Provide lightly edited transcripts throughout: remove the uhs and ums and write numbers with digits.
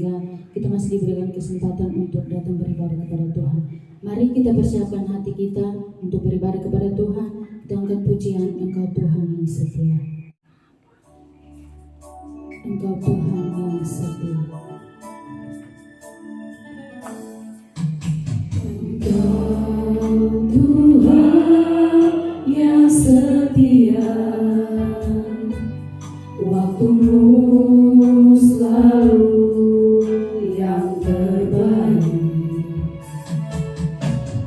sehingga kita masih diberikan kesempatan untuk datang beribadah kepada Tuhan. Mari kita persiapkan hati kita untuk beribadah kepada Tuhan. Kita angkat pujian, Engkau Tuhan yang setia. Engkau Tuhan yang setia. Engkau Tuhan yang setia, waktumu selalu yang terbaik.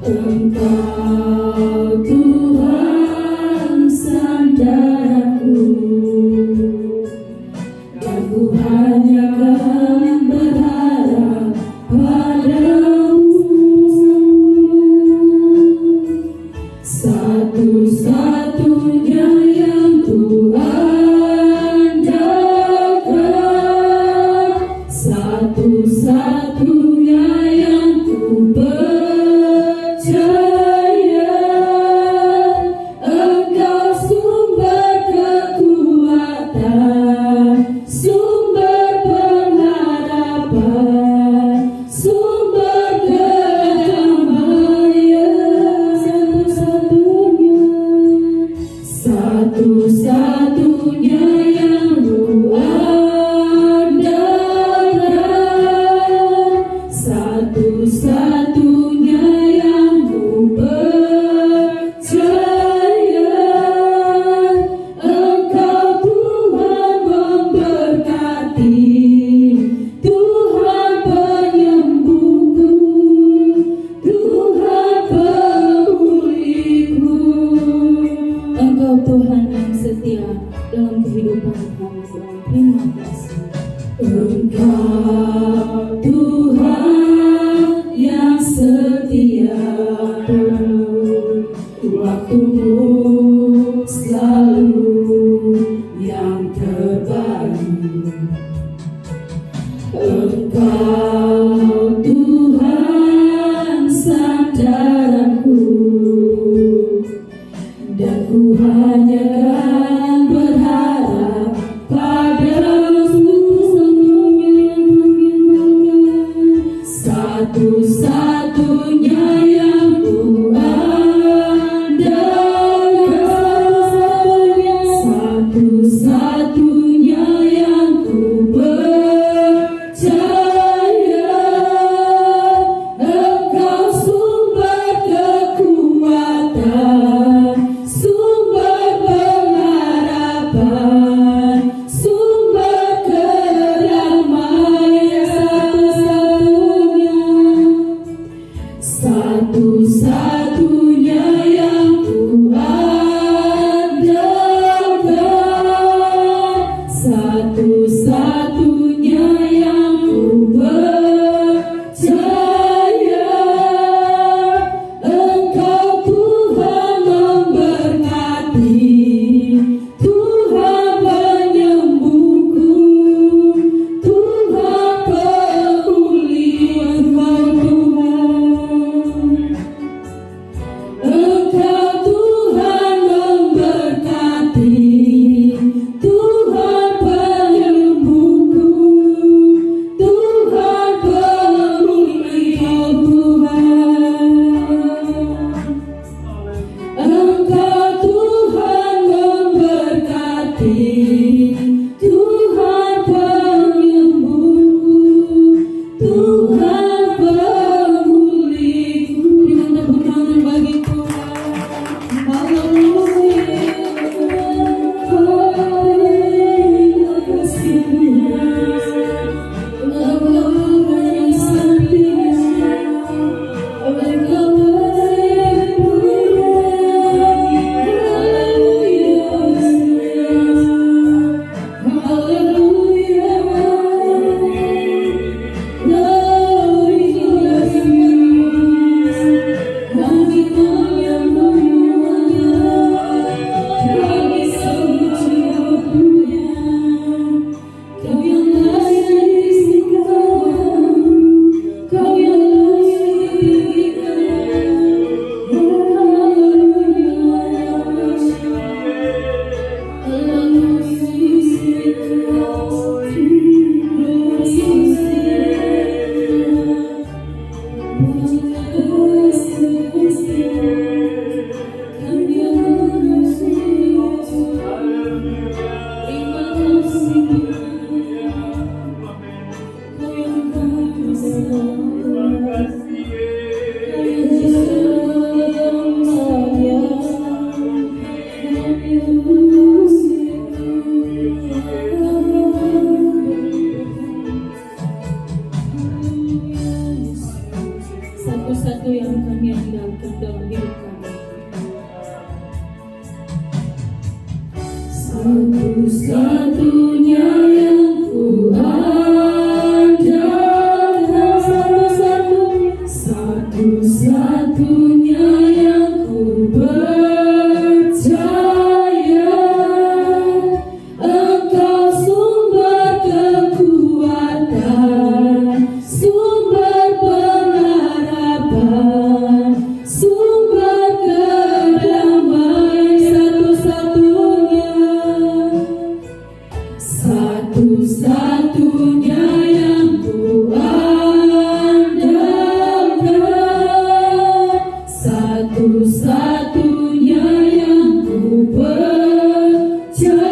Engkau Tuhan sandaranku, dan ku hanya akan berharap padamu. Satu-satunya yang ku andalkan, satu-satunya yang ku percaya. Engkau sumber kekuatan, sumber pengharapan, sumber kedamaian. Satu-satunya yang ku andalkan, satu-satunya yang ku percaya. Engkau Tuhan memberkati, Tuhan penyembuhku, Tuhan pemulihku. Engkau Tuhan yang setia dalam kehidupan kami, Tuhan. Terima kasih. Engkau Tuhan yang setia, waktumu selalu yang terbaik. Engkau Tuhan sandaranku, dan ku hanya akan berharap padamu. Satu-satunya yang ku andalkan, satu-satunya yang ku percaya. Satu-satunya yang ku andalkan, satu-satunya yang ku percaya. Engkau sumber kekuatan, sumber pengharapan, sumber kedamaian. Satu-satunya yang ku andalkan, satu-satunya yang ku percaya.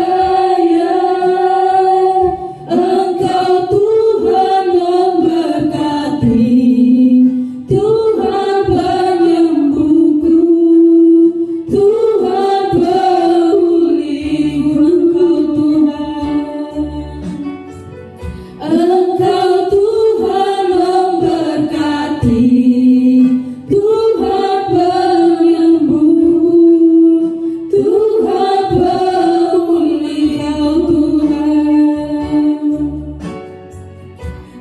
Engkau Tuhan memberkati, Tuhan penyembuhku, Tuhan pemulihku. Engkau Tuhan memberkati, Tuhan penyembuhku, Tuhan pemulihku.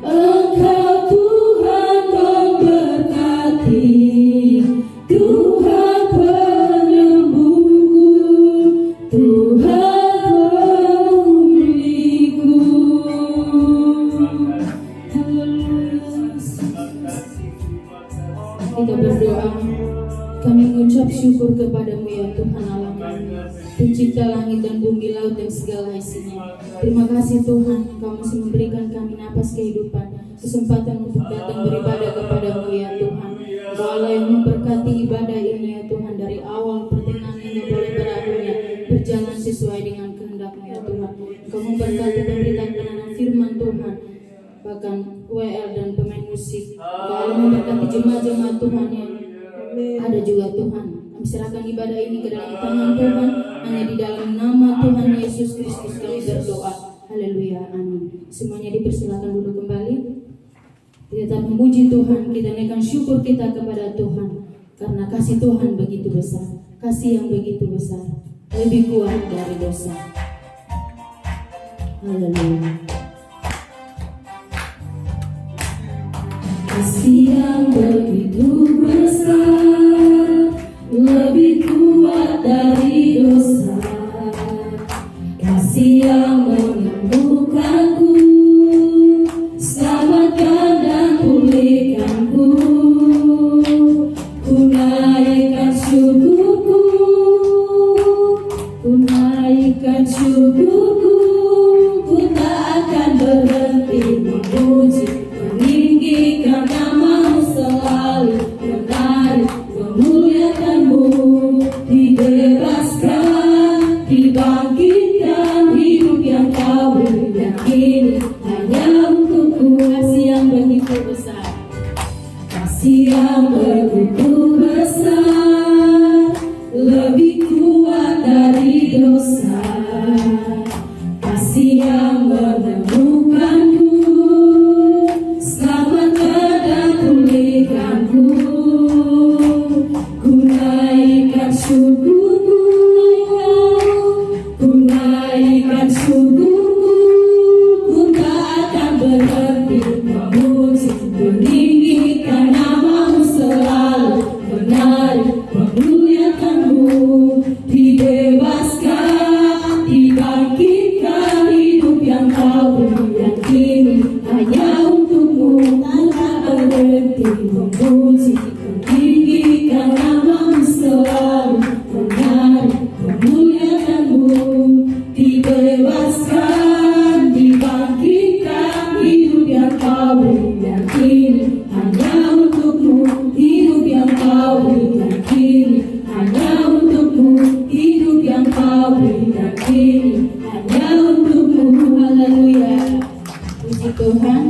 Engkau Tuhan memberkati, Tuhan penyembuhku, Tuhan pemulihku. Kita berdoa, kami mengucap syukur kepadamu ya Tuhan Allah kami, pencipta langit dan bumi, laut dan segala isinya. Terima kasih Tuhan, Engkau masih memberikan kami napas kehidupan, kesempatan untuk datang beribadah kepadamu ya Tuhan. Engkau Allah yang memberkati ibadah ini ya Tuhan, dari awal pertengahan hingga boleh berakhirnya berjalan sesuai dengan kehendak-Mu ya Tuhan. Engkau memberkati pemberitaan kebenaran firman Tuhan, bahkan WL dan pemain musik. Engkau Allah memberkati jemaat-jemaat Tuhan yang ada juga Tuhan. Kami serahkan ibadah ini ke dalam tangan Tuhan, hanya di dalam nama Tuhan Yesus Kristus kami berdoa. Haleluya, amin. Semuanya dipersilakan duduk kembali. Kita tetap memuji Tuhan, kita naikkan syukur kita kepada Tuhan, karena kasih Tuhan begitu besar, kasih yang begitu besar, lebih kuat dari dosa. Haleluya. Kasih yang begitu besar, lebih kuat dari dosa. Kasih yang menyembuhkanku, selamatkan dan pulihkanku. Ku naikkan syukurku, ku naikkan syukurku. Ku tak akan berhenti memuji, meninggikan nama-Mu selalu, menarik, memuliakan-Mu. Dibebaskan, dibangkitkan, hidup yang Kau yakini hanya untukku. Kasih yang begitu besar, kasih yang begitu besar, lebih kuat dari dosa. Kasih yang menemukanku, selamatkan dan pulihkanku. Ku naikkan syukurku, ku naikkan syukurku. Ku tak akan berhenti memuji, meninggikan nama-Mu selalu, menarik, memuliakan-Mu. Dibebaskan, dibangkitkan, hidup yang Kau yakini hanya untukmu. Ku tak berhenti memuji, meninggikan nama-Mu selalu, menarik, memuliakan-Mu. Dibebaskan, dibangkitkan, hidup yang Kau yakini hanya untukmu. Hidup yang Kau yakini hanya untukmu. Hidup yang Kau yakini hanya untukmu. Haleluya. Puji Tuhan.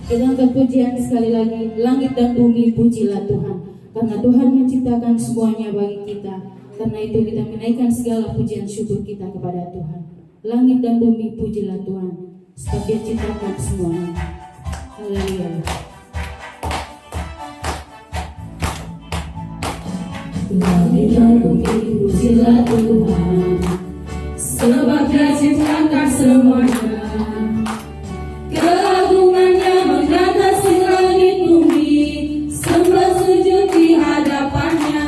Kita angkat pujian sekali lagi. Langit dan bumi pujilah Tuhan, karena Tuhan menciptakan semuanya bagi kita. Karena itu kita menaikkan segala pujian syukur kita kepada Tuhan. Langit dan bumi pujilah Tuhan, sebab Dia ciptakan semuanya. Haleluya. Langit dan bumi pujilah Tuhan, sebab Dia ciptakan semuanya. Keagungannya mengatasi langit bumi, sembah sujud di hadapannya.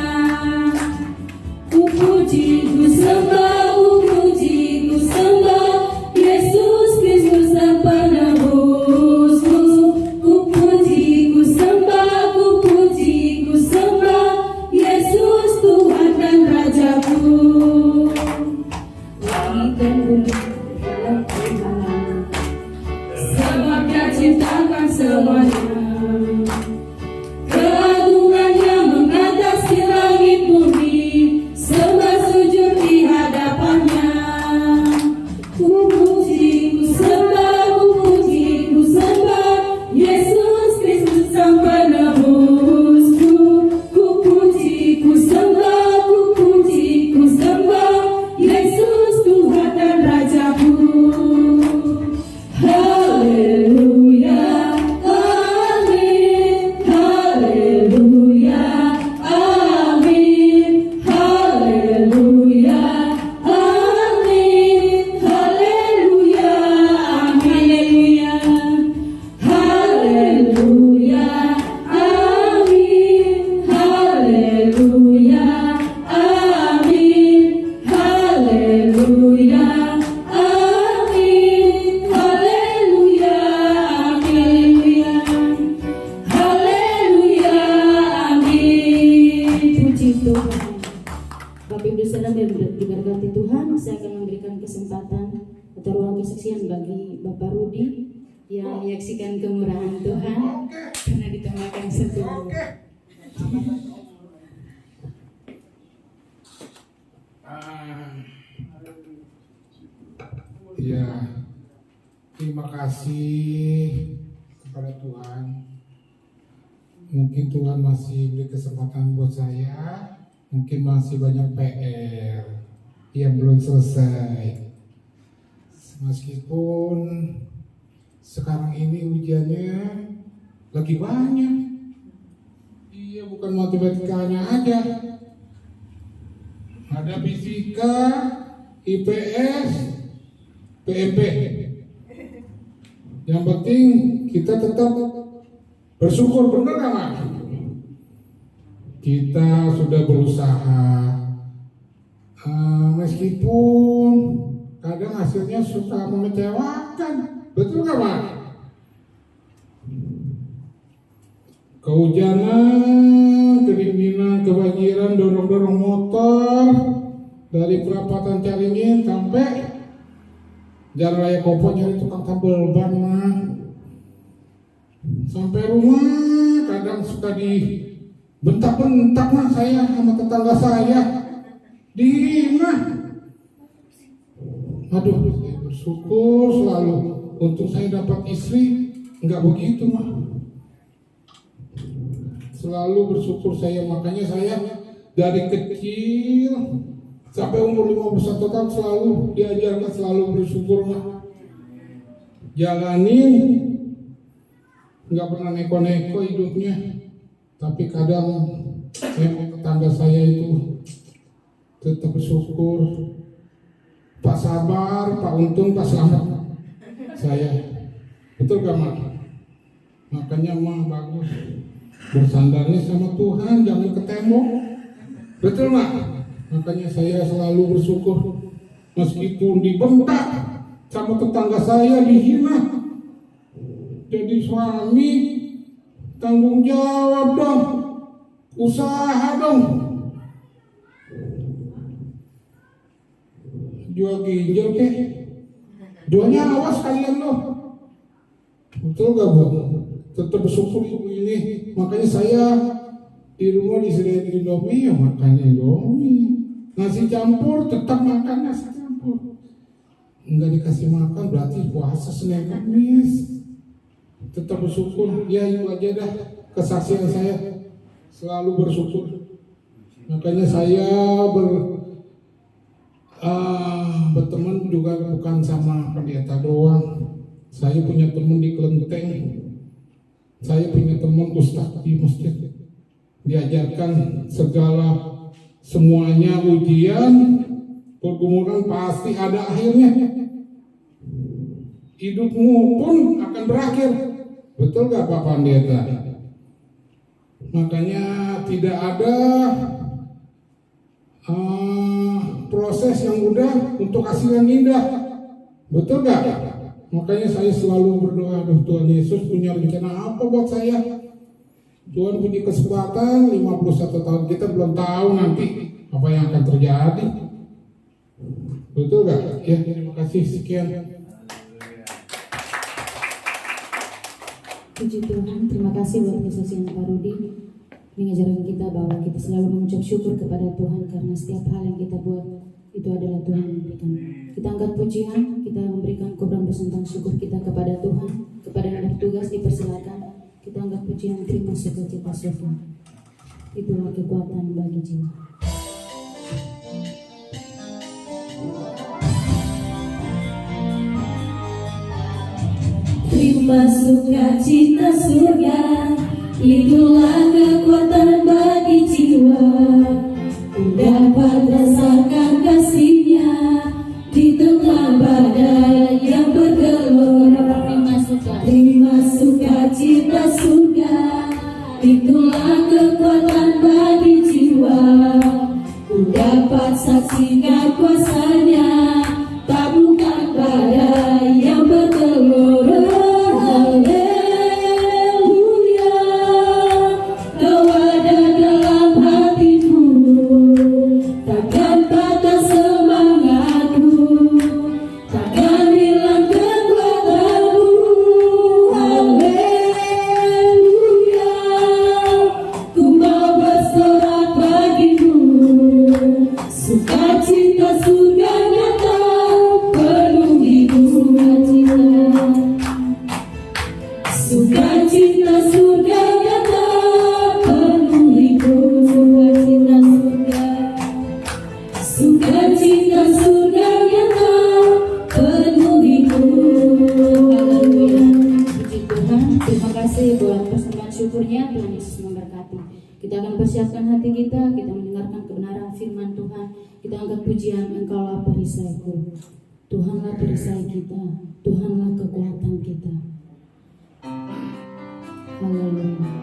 Ku puji, ku sembah, ku puji, ku sembah Yesus Kristus Sang Penebusku. Ku puji, ku sembah, ku puji, ku sembah Yesus Tuhan dan Rajaku. Langit dan bumi dalam firman-Nya, sebab Dia ciptakan semuanya. Keagungannya mengatasi langit bumi, sembah sujud di hadapannya. Ku puji, ku sembah, ku puji, ku sembah Yesus Kristus Sang Penebusku. Ku puji, ku sembah, ku puji, ku sembah Yesus Tuhan dan Rajaku. Haleluya, amin. Haleluya, amin. Haleluya, amin. Haleluya, haleluya. Haleluya, amin. Haleluya, amin. Haleluya, amin. Haleluya, haleluya. Haleluya, amin. Puji Tuhan. Bapak Ibu Saudara yang diberkati Tuhan, saya akan memberikan kesempatan atau ruang kesaksian bagi Bapak Rudi yang menyaksikan kemurahan Tuhan karena ditambahkan satu. Ya, terima kasih kepada Tuhan. Mungkin Tuhan masih beri kesempatan buat saya. Mungkin masih banyak PR yang belum selesai. Meskipun sekarang ini ujiannya lagi banyak. Iya, bukan matematikanya aja. Ada fisika, IPS, PMP. Yang penting kita tetap bersyukur, benar nggak, Mak? Kita sudah berusaha, meskipun kadang hasilnya suka mengecewakan, betul nggak, Mak? Kehujanan, kedinginan, kebanjiran, dorong-dorong motor dari perapatan Caringin sampai Jalan Raya Kopo nyari tukang tambal ban, Mak. Sampai rumah kadang suka dibentak-bentak, Mak, saya sama tetangga saya. Dihina. Aduh, saya bersyukur selalu. Untuk saya dapat istri, enggak begitu, Mak. Selalu bersyukur saya, makanya saya dari kecil sampai umur 51 tahun selalu diajarkan selalu bersyukur, Mak. Jalanin, nggak pernah neko-neko hidupnya. Tapi kadang tetangga saya itu tetap bersyukur. Pak Sabar, Pak Untung, Pak Selamat. Saya, betul gak, Mak? Makanya, Mak, bagus bersandarnya sama Tuhan, jangan ke tembok. Betul, Mak? Makanya saya selalu bersyukur, meskipun dibentak sama tetangga saya, dihina. Jadi suami tanggung jawab dong, usaha dong. Jual ginjal kek, jual nyawa sekalian loh. Betul gak, Bu? Tetap bersyukur ibu ini. Makanya saya di rumah disediain Indomie, ya makan Indomie. Nasi campur tetap makan nasi campur. Enggak dikasih makan berarti puasa Senin Kamis. Tetap bersyukur. Ya itu aja dah kesaksian saya, selalu bersyukur. Makanya saya berteman juga bukan sama pendeta doang. Saya punya teman di Kelenteng. Saya punya teman ustadz di masjid. Diajarkan semuanya ujian pergumulan pasti ada akhirnya. Hidupmu pun akan berakhir. Betul gak Pak Pendeta? Makanya tidak ada proses yang mudah untuk hasil yang indah. Betul gak? Makanya saya selalu berdoa, Tuhan Yesus punya rencana apa buat saya? Tuhan punya kesempatan 51 tahun, kita belum tahu nanti apa yang akan terjadi. Betul gak? Ya, terima kasih, sekian. Puji Tuhan, terima kasih buat kesaksian Pak Rudi mengajarkan kita bahwa kita selalu mengucap syukur kepada Tuhan karena setiap hal yang kita buat itu adalah Tuhan yang memberikan. Kita angkat pujian, kita memberikan korban bersembah syukur kita kepada Tuhan. Kepada yang bertugas dipersilakan, kita angkat pujian, terima sukacita surga. Itulah kekuatan bagi jiwa. Terima sukacita surga, itulah kekuatan bagi jiwa. Dapat rasakan kasihnya di tengah badai yang bergelora. Terima sukacita surga, itulah kekuatan bagi jiwa. Dapat saksikan kuasanya, taklukkan badai yang bergelora. Haleluya, kau ada dalam hatiku, takkan patah semangatku, takkan hilang kekuatanmu. Haleluya, ku mau bersorak bagimu, sukacita surga nyata penuhiku. Sukacita surga nyata penuhiku. Sukacita surga nyata penuhiku. Haleluya. Puji Tuhan, terima kasih buat persembahan syukurnya. Tuhan Yesus memberkati. Kita akan persiapkan hati kita mendengarkan kebenaran firman Tuhan. Kita angkat pujian, Engkaulah perisaiku. Tuhanlah perisai kita, Tuhanlah kekuatan kita. Haleluya.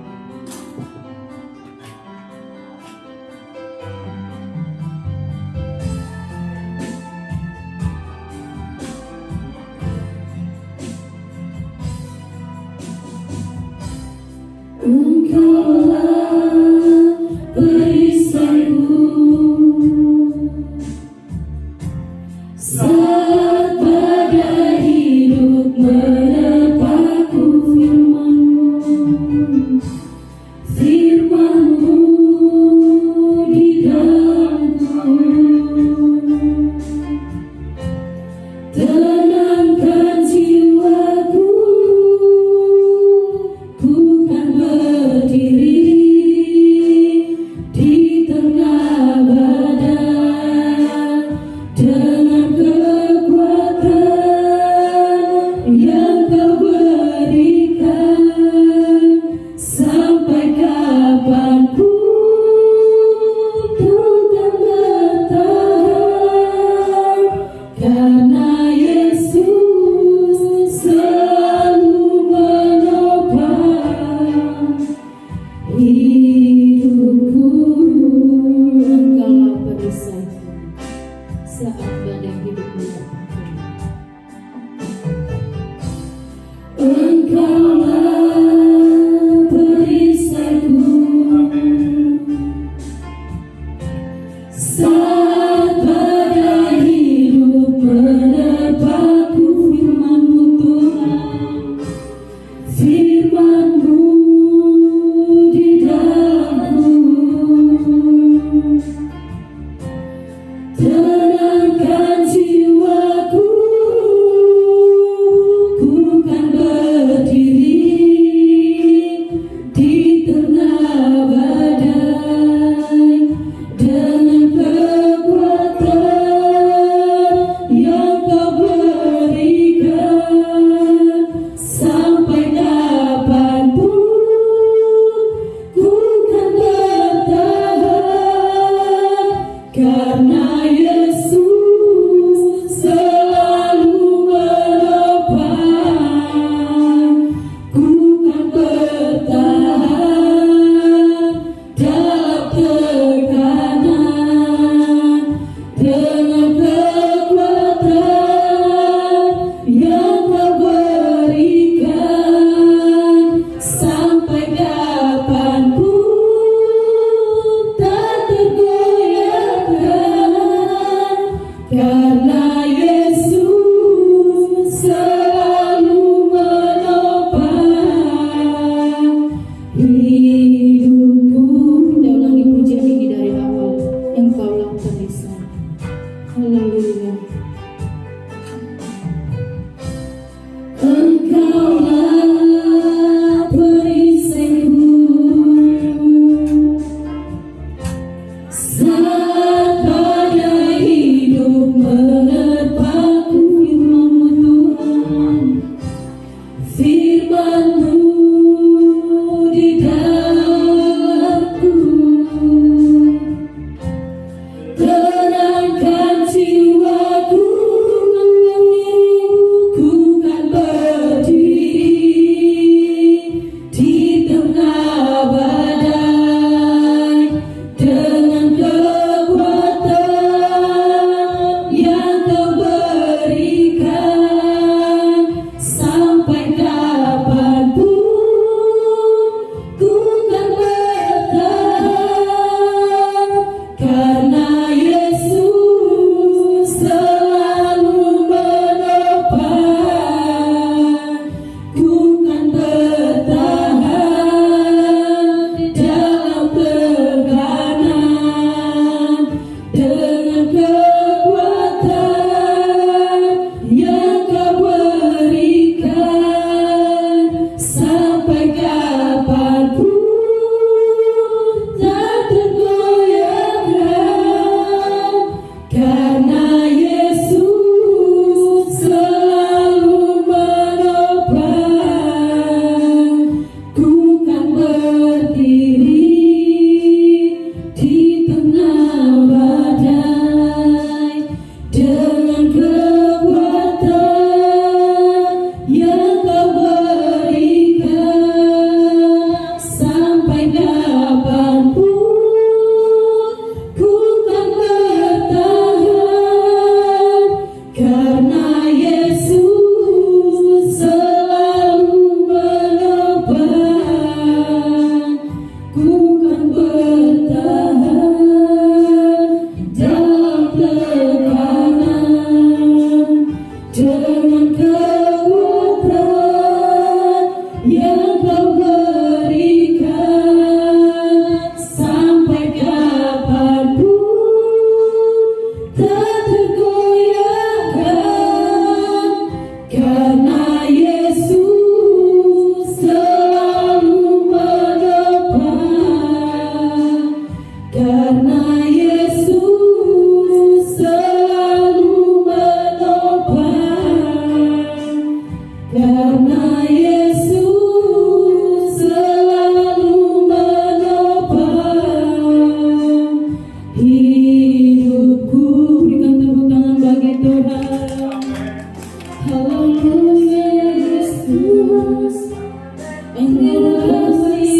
Engkaulah perisaiku, saat badai hidup menerpaku. Firman-Mu di dalamku, tenangkan jiwaku. Ku kan berdiri di tengah badai dengan kekuatan yang Kau berikan. Sampai kapanpun takkan bertahan, karena Yesus selalu menopang hidupku. Engkaulah perisaiku saat badai hidup menerpaku. Engkaulah perisaiku, saat badai hidup menerpaku. Firman-Mu Tuhan, firman-Mu di dalamku, tenangkan jiwaku. Ku kan berdiri di tengah badai dengan kekuatan yang Kau berikan. Sampai kapanpun ku kan bertahan, karena Yesus hidupku. Kita ulangi pujian ini dari awal. Engkaulah perisai. Haleluya. Engkaulah perisaiku saat badai hidup menerpaku. Firman-Mu, Firman-Mu di dalamku, terangkan jiwaku. Ku kan berdiri di tengah badai dengan kekuatan yang Kau berikan. Sampai kapanpun ku kan bertahan, karena Yesus selalu menopang. Ku kan bertahan dalam tekanan dengan kekuatan yang Kau berikan. Sampai kapanpun tak tergoyahkan, karena Yesus selalu menopang. Ku kan berdiri di tengah badai dengan kekuatan yang Kau berikan. Sampai kapanpun ku kan bertahan, karena Yesus selalu menopang. Ku kan bertahan dalam tekanan dengan kekuatan yang Kau berikan. Sampai kapanpun tak tergoyahkan, karena Yesus selalu menopang. Karena Yesus selalu menopang. Karena Yesus selalu menopang hidupku. Berikan tepuk tangan bagi Tuhan. Haleluya Yesus. Engkau Yesus.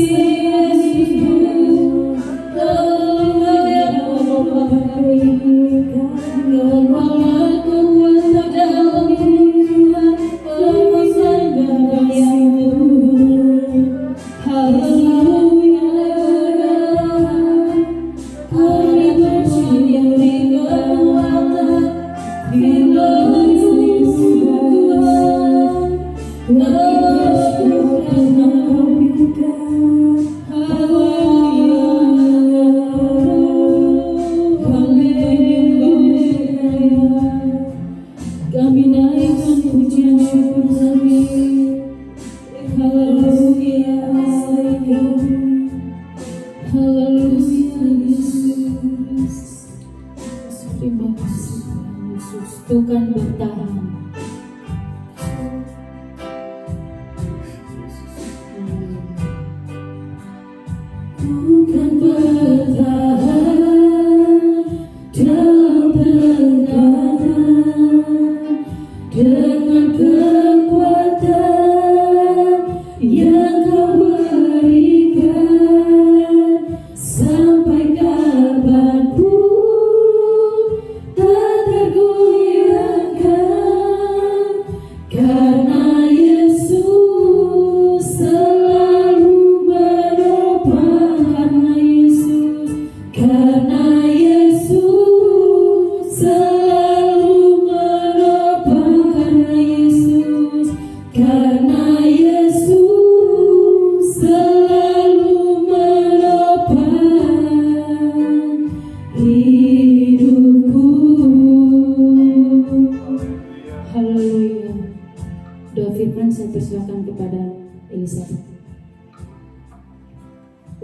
Haleluya Engkaulah kekuatan dalam Tuhan. Haleluya. Haleluya yang dikekuatan. Kami naikkan pujian syukur kami. Haleluya. Haleluya Yesus. Terima kasih Yesus. Tuhan bertahan. Bukan bertahan dalam tekanan dengan kekuatan yang Kau berikan. Sampai kapanpun tak tergoyahkan, karena Yesus selalu menopang. Karena Yesus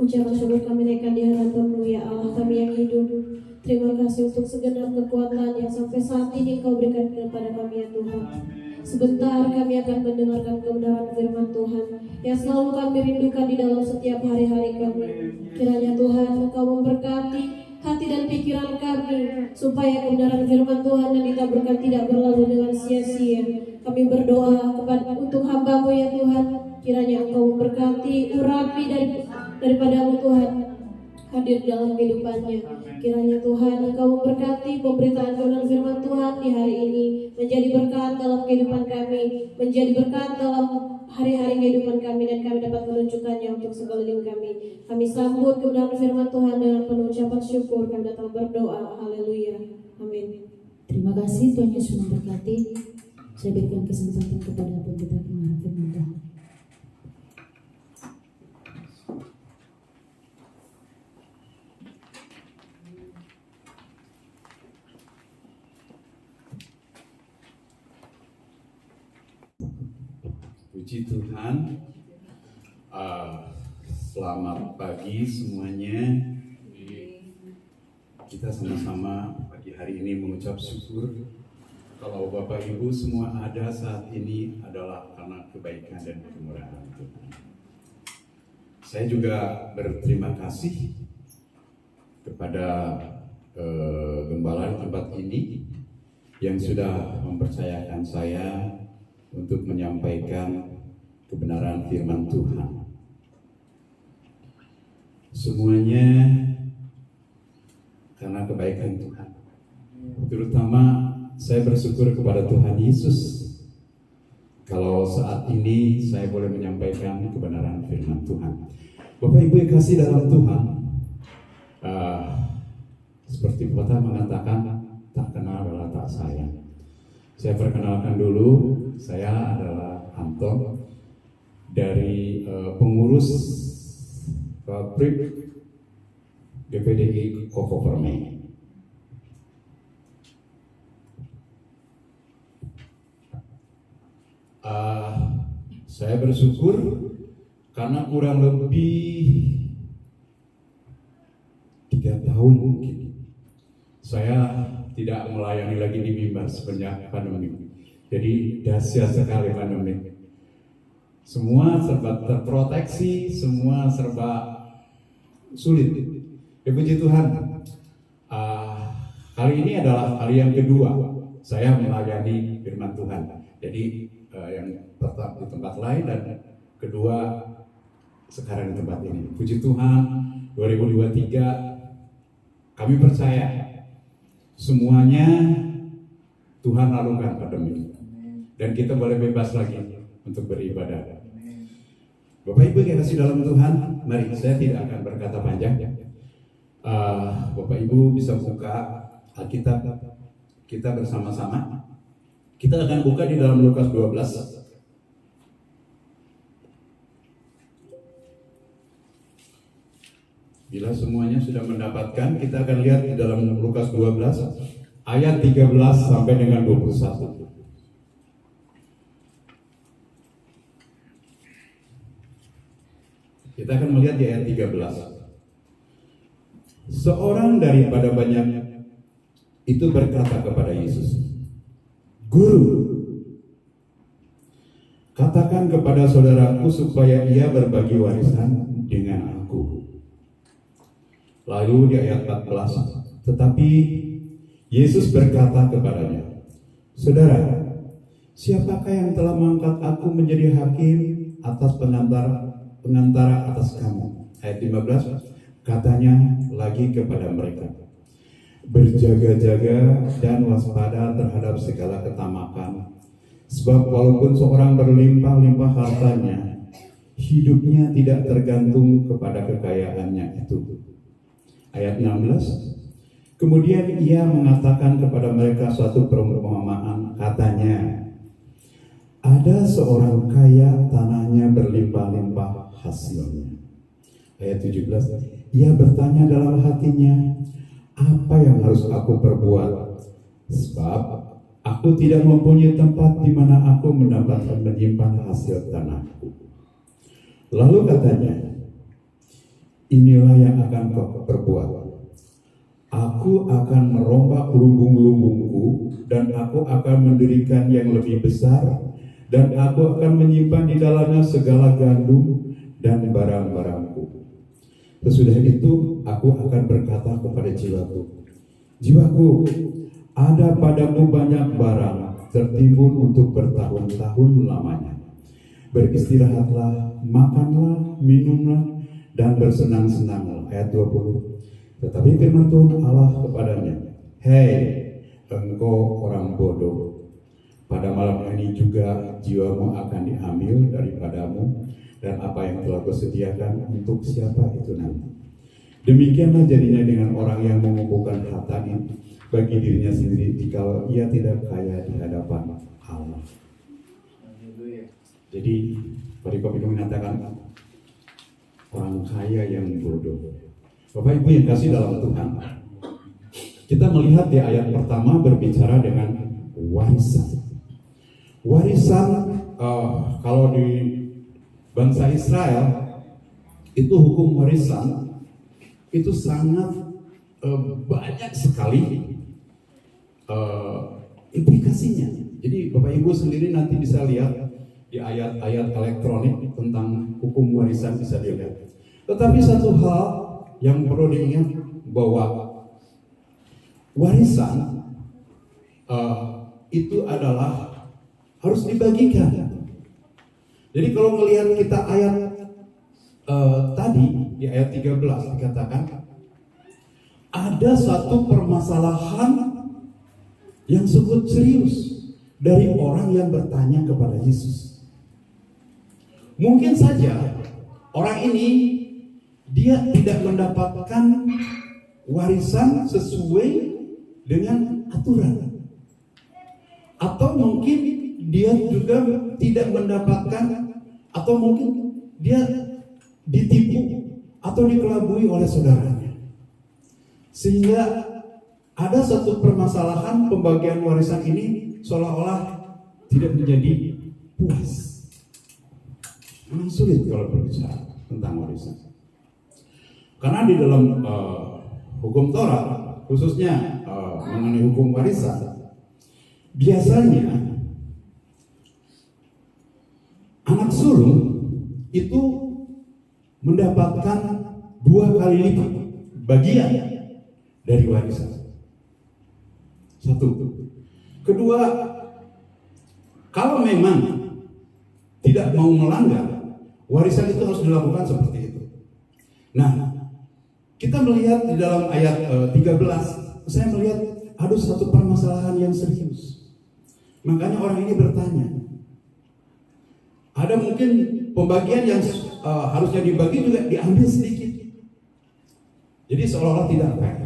Ucapan syukur kami naikkan di hadapan-Mu ya Allah kami yang hidup. Terima kasih untuk segenap kekuatan yang sampai saat ini Engkau berikan kepada kami ya Tuhan. Sebentar kami akan mendengarkan kebenaran firman Tuhan yang selalu kami rindukan di dalam setiap hari-hari kami. Kiranya Tuhan Engkau memberkati hati dan pikiran kami supaya kebenaran firman Tuhan yang ditaburkan tidak berlalu dengan sia-sia. Kami berdoa untuk hamba-Mu ya Tuhan. Kiranya Engkau memberkati, urapi daripada-Mu Tuhan hadir dalam kehidupannya. Kiranya Tuhan Engkau memberkati pemberitaan kebenaran firman Tuhan di hari ini menjadi berkat dalam kehidupan kami, menjadi berkat dalam hari-hari kehidupan kami, dan kami dapat menunjukkannya untuk sekeliling kami. Kami sambut kebenaran firman Tuhan dengan penuh ucapan syukur. Kami datang berdoa. Haleluya. Amin. Terima kasih, Tuhan Yesus memberkati. Saya berikan kesempatan kepada pendeta pengarang firman Tuhan. Puji Tuhan, selamat pagi semuanya. Kita sama-sama pagi hari ini mengucap syukur kalau Bapak Ibu semua ada saat ini adalah karena kebaikan dan kemurahan Tuhan. Saya juga berterima kasih kepada gembala di tempat ini yang sudah mempercayakan saya untuk menyampaikan kebenaran firman Tuhan. Semuanya karena kebaikan Tuhan. Terutama saya bersyukur kepada Tuhan Yesus kalau saat ini saya boleh menyampaikan kebenaran firman Tuhan. Bapak Ibu yang kasih dalam Tuhan, seperti pepatah mengatakan, tak kenal adalah tak sayang. Saya perkenalkan dulu, saya adalah Anton dari pengurus PRIP DPDI Koko Permai. Saya bersyukur karena kurang lebih 3 tahun mungkin saya tidak melayani lagi di mimbar semenjak pandemi. Jadi dahsyat sekali pandemi. Semua serba terproteksi, semua serba sulit. Puji Tuhan. Kali ini adalah kali yang kedua saya melayani firman Tuhan. Jadi yang pertama di tempat lain dan kedua sekarang di tempat ini. Puji Tuhan, 2023 kami percaya semuanya Tuhan lalukan pandemi dan kita boleh bebas lagi untuk beribadah. Bapak Ibu yang kasih dalam Tuhan, mari saya tidak akan berkata panjang. Bapak Ibu bisa buka Alkitab kita bersama-sama. Kita akan buka di dalam Lukas 12. Bila semuanya sudah mendapatkan, kita akan lihat di dalam Lukas 12 ayat 13 sampai dengan 21. Kita akan melihat di ayat 13. Seorang daripada banyak itu berkata kepada Yesus, "Guru, katakan kepada saudaraku supaya ia berbagi warisan dengan aku." Lalu di ayat 14, tetapi Yesus berkata kepadanya, "Saudara, siapakah yang telah mengangkat aku menjadi hakim atas pengantara atas kamu?" Ayat 15, katanya lagi kepada mereka, "Berjaga-jaga dan waspada terhadap segala ketamakan, sebab walaupun seorang berlimpah-limpah hartanya, hidupnya tidak tergantung kepada kekayaannya itu." Ayat 16, kemudian ia mengatakan kepada mereka suatu perumpamaan, katanya, "Ada seorang kaya, tanahnya berlimpah-limpah hasilnya." Ayat 17, ia bertanya dalam hatinya, "Apa yang harus aku perbuat? Sebab aku tidak mempunyai tempat di mana aku mendapatkan menyimpan hasil tanahku." Lalu katanya, inilah yang akan kau perbuat. Aku akan merombak lumbung-lumbungku, dan aku akan mendirikan yang lebih besar, dan aku akan menyimpan di dalamnya segala gandum dan barang-barangku. Sesudah itu aku akan berkata kepada jiwaku, jiwaku, ada padamu banyak barang tertimbun untuk bertahun-tahun lamanya. Beristirahatlah, makanlah, minumlah, dan bersenang-senanglah. Ayat 20. Tetapi firman Tuhan Allah kepadanya, hei, engkau orang bodoh, pada malam ini juga jiwamu akan diambil daripadamu, dan apa yang telah kusediakan untuk siapa itu nanti. Demikianlah jadinya dengan orang yang mengumpulkan harta bagi dirinya sendiri, jika ia tidak kaya di hadapan Allah. Jadi perikop itu mengatakan orang kaya yang bodoh. Bapak Ibu yang kasih dalam Tuhan, kita melihat di ayat pertama berbicara dengan warisan. Warisan kalau di bangsa Israel itu hukum warisan itu sangat banyak sekali implikasinya. Jadi Bapak Ibu sendiri nanti bisa lihat di ayat-ayat elektronik tentang hukum warisan, bisa dilihat. Tetapi satu hal yang perlu diingat, bahwa warisan itu adalah harus dibagikan. Jadi kalau melihat kita ayat tadi di ayat 13 dikatakan ada satu permasalahan yang cukup serius dari orang yang bertanya kepada Yesus. Mungkin saja orang ini dia tidak mendapatkan warisan sesuai dengan aturan, atau mungkin dia juga tidak mendapatkan, atau mungkin dia ditipu atau dikelabui oleh saudaranya, sehingga ada satu permasalahan pembagian warisan ini seolah-olah tidak menjadi puas. Memang sulit kalau berbicara tentang warisan. Karena di dalam hukum Taurat, khususnya mengenai hukum warisan, biasanya anak sulung itu mendapatkan 2 kali lipat bagian dari warisan. Satu. Kedua, kalau memang tidak mau melanggar, warisan itu harus dilakukan seperti itu. Nah, kita melihat di dalam ayat 13, saya melihat ada satu permasalahan yang serius. Makanya orang ini bertanya, ada mungkin pembagian yang harusnya dibagi juga diambil sedikit. Jadi seolah-olah tidak fair.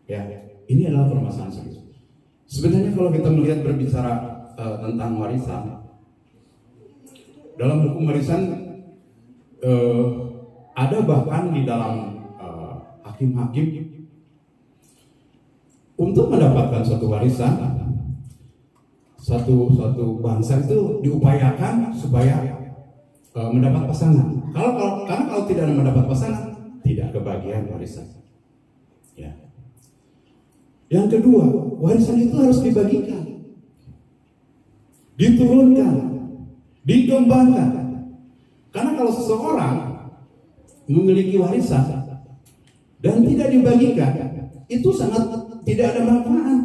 Ya, ini adalah permasalahan serius. Sebenarnya kalau kita melihat berbicara tentang warisan, dalam hukum warisan ada bahkan di dalam hakim-hakim untuk mendapatkan suatu warisan, satu bangsa itu diupayakan supaya mendapat pasangan. Karena kalau tidak mendapat pasangan, tidak kebagian warisan. Ya. Yang kedua, warisan itu harus dibagikan, diturunkan, dikembangkan. Karena kalau seseorang memiliki warisan dan tidak dibagikan, itu sangat tidak ada manfaat.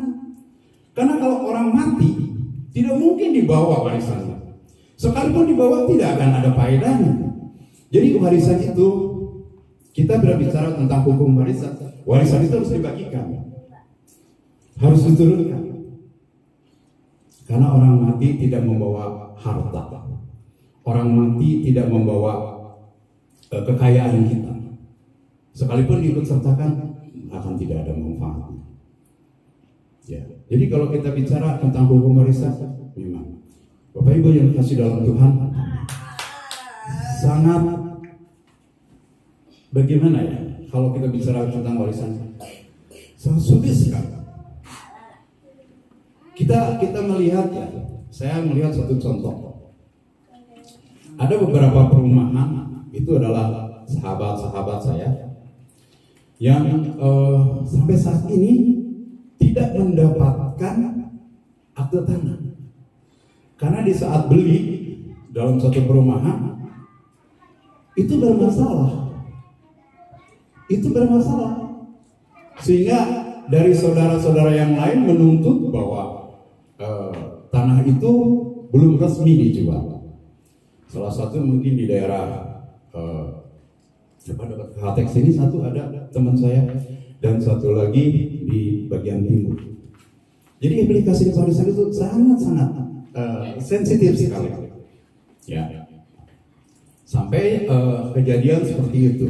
Karena kalau orang mati, tidak mungkin dibawa warisannya. Sekalipun dibawa, tidak akan ada faedahnya. Jadi warisan itu, kita berbicara tentang hukum warisan. Warisan itu harus dibagikan, harus diturunkan. Karena orang mati tidak membawa harta. Orang mati tidak membawa kekayaan kita. Sekalipun diikut sertakan, akan tidak ada manfaatnya. Ya. Jadi kalau kita bicara tentang hukum warisan, memang Bapak Ibu yang kasih dalam Tuhan, sangat bagaimana ya kalau kita bicara tentang warisan, sangat sulit sekali. Kita melihat ya, saya melihat satu contoh. Ada beberapa perumahan itu adalah sahabat-sahabat saya yang sampai saat ini tidak mendapatkan akte tanah. Karena di saat beli dalam satu perumahan itu bermasalah. Sehingga dari saudara-saudara yang lain menuntut bahwa tanah itu belum resmi dijual. Salah satu mungkin di daerah dekat Hatek sini, satu ada teman saya, dan satu lagi di bagian timur. Jadi aplikasi warisan itu sangat-sangat sensitif sekali. Ya. Sampai kejadian seperti itu.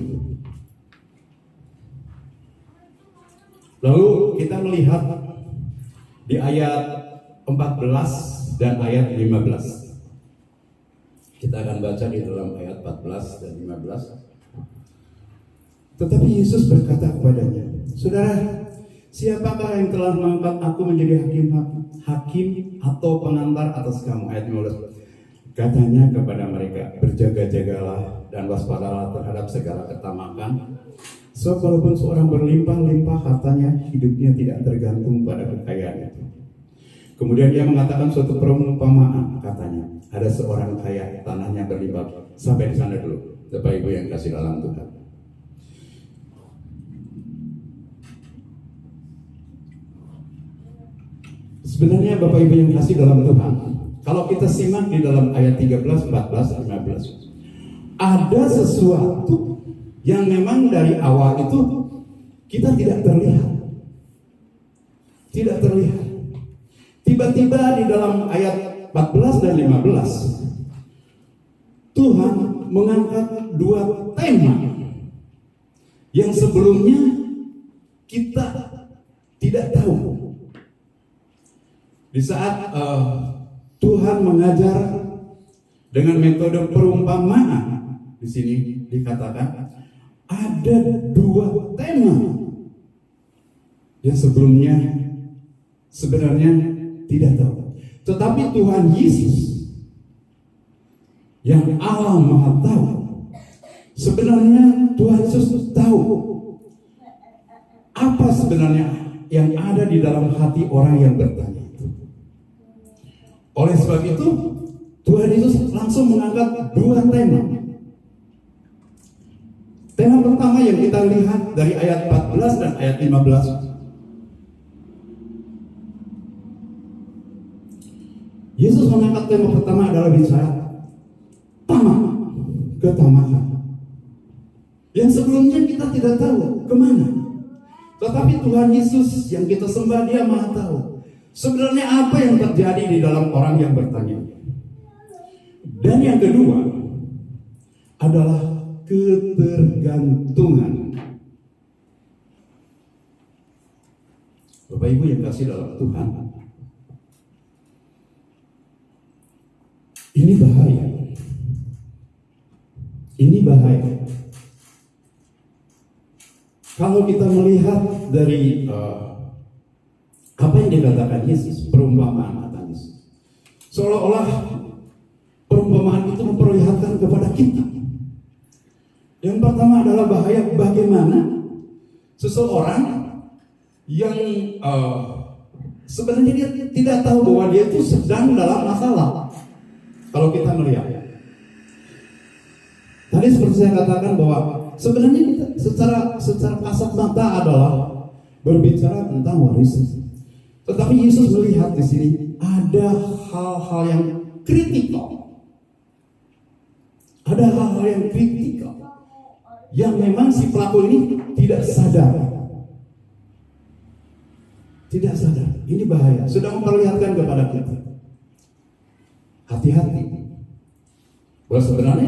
Lalu kita melihat di ayat 14 dan ayat 15. Kita akan baca di dalam ayat 14 dan 15. Tetapi Yesus berkata kepadanya, "Saudara, siapakah yang telah mengangkat aku menjadi hakim atau pengantar atas kamu?" Ayat 15. Katanya kepada mereka, "Berjaga-jagalah dan waspadalah terhadap segala ketamakan. Sebab walaupun seorang berlimpah-limpah hartanya, hidupnya tidak tergantung pada kekayaan itu." Kemudian dia mengatakan suatu perumpamaan, katanya, ada seorang kaya, tanahnya berlimpah. Sampai di sana dulu, Bapak Ibu yang kasih dalam Tuhan. Sebenarnya Bapak Ibu yang kasih dalam Tuhan, kalau kita simak di dalam ayat 13, 14, 15, ada sesuatu yang memang dari awal itu kita tidak terlihat. Tiba-tiba di dalam ayat 14 dan 15, Tuhan mengangkat dua tema yang sebelumnya kita tidak tahu. Di saat Tuhan mengajar dengan metode perumpamaan, di sini dikatakan ada dua tema yang sebelumnya sebenarnya tidak tahu. Tetapi Tuhan Yesus yang Allah Maha tahu, sebenarnya Tuhan Yesus tahu apa sebenarnya yang ada di dalam hati orang yang bertanya itu. Oleh sebab itu Tuhan Yesus langsung mengangkat dua tema. Tema pertama yang kita lihat dari ayat 14 dan ayat 15. Yesus mengangkat tema pertama adalah bicara ketamakan. Yang sebelumnya kita tidak tahu kemana. Tetapi Tuhan Yesus yang kita sembah, Dia Maha tahu sebenarnya apa yang terjadi di dalam orang yang bertanya. Dan yang kedua adalah ketergantungan. Bapak Ibu yang kasih dalam Tuhan, ini bahaya. Kalau kita melihat dari apa yang dikatakan Yesus, perumpamaan kata Yesus, seolah-olah perumpamaan itu memperlihatkan kepada kita. Yang pertama adalah bahaya bagaimana seseorang yang sebenarnya dia tidak tahu bahwa dia itu sedang dalam masalah. Kalau kita melihat, tadi seperti saya katakan bahwa sebenarnya kita secara kasat mata adalah berbicara tentang warisan. Tetapi Yesus melihat di sini ada hal-hal yang kritikal. Ada hal-hal yang kritikal yang memang si pelaku ini tidak sadar. Ini bahaya. Sudah memperlihatkan kepada kita. Hati-hati. Bahwa sebenarnya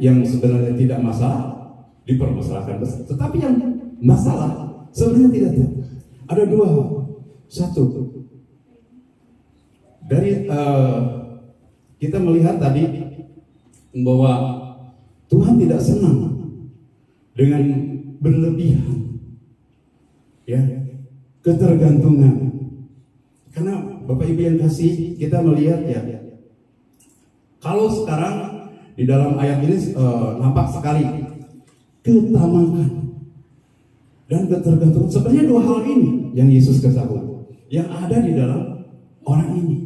yang sebenarnya tidak masalah dipermasalahkan besar. Tetapi yang masalah sebenarnya tidak tahu. Ada dua hal. Satu, dari kita melihat tadi bahwa Tuhan tidak senang dengan berlebihan, ya, ketergantungan. Karena Bapak Ibu yang kasih, kita melihat ya, kalau sekarang di dalam ayat ini nampak sekali ketamakan, dan ketergantungan. Sebenarnya dua hal ini yang Yesus ketahui, yang ada di dalam orang ini.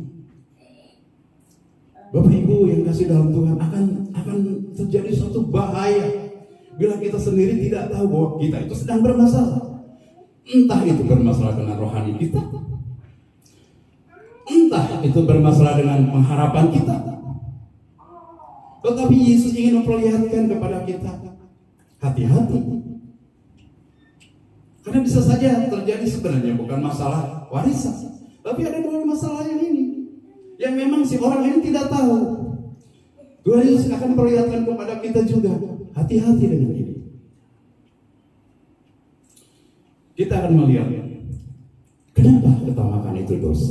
Bapak Ibu yang kasih dalam Tuhan, akan terjadi suatu bahaya bila kita sendiri tidak tahu bahwa kita itu sedang bermasalah. Entah itu bermasalah dengan rohani kita, entah itu bermasalah dengan pengharapan kita. Tetapi Yesus ingin memperlihatkan kepada kita, hati-hati. Karena bisa saja terjadi sebenarnya bukan masalah warisan, tapi ada dua masalah yang ini, yang memang si orang ini tidak tahu. Tuhan Yesus akan perlihatkan kepada kita juga, hati-hati dengan ini. Kita akan melihat kenapa ketamakan itu dosa.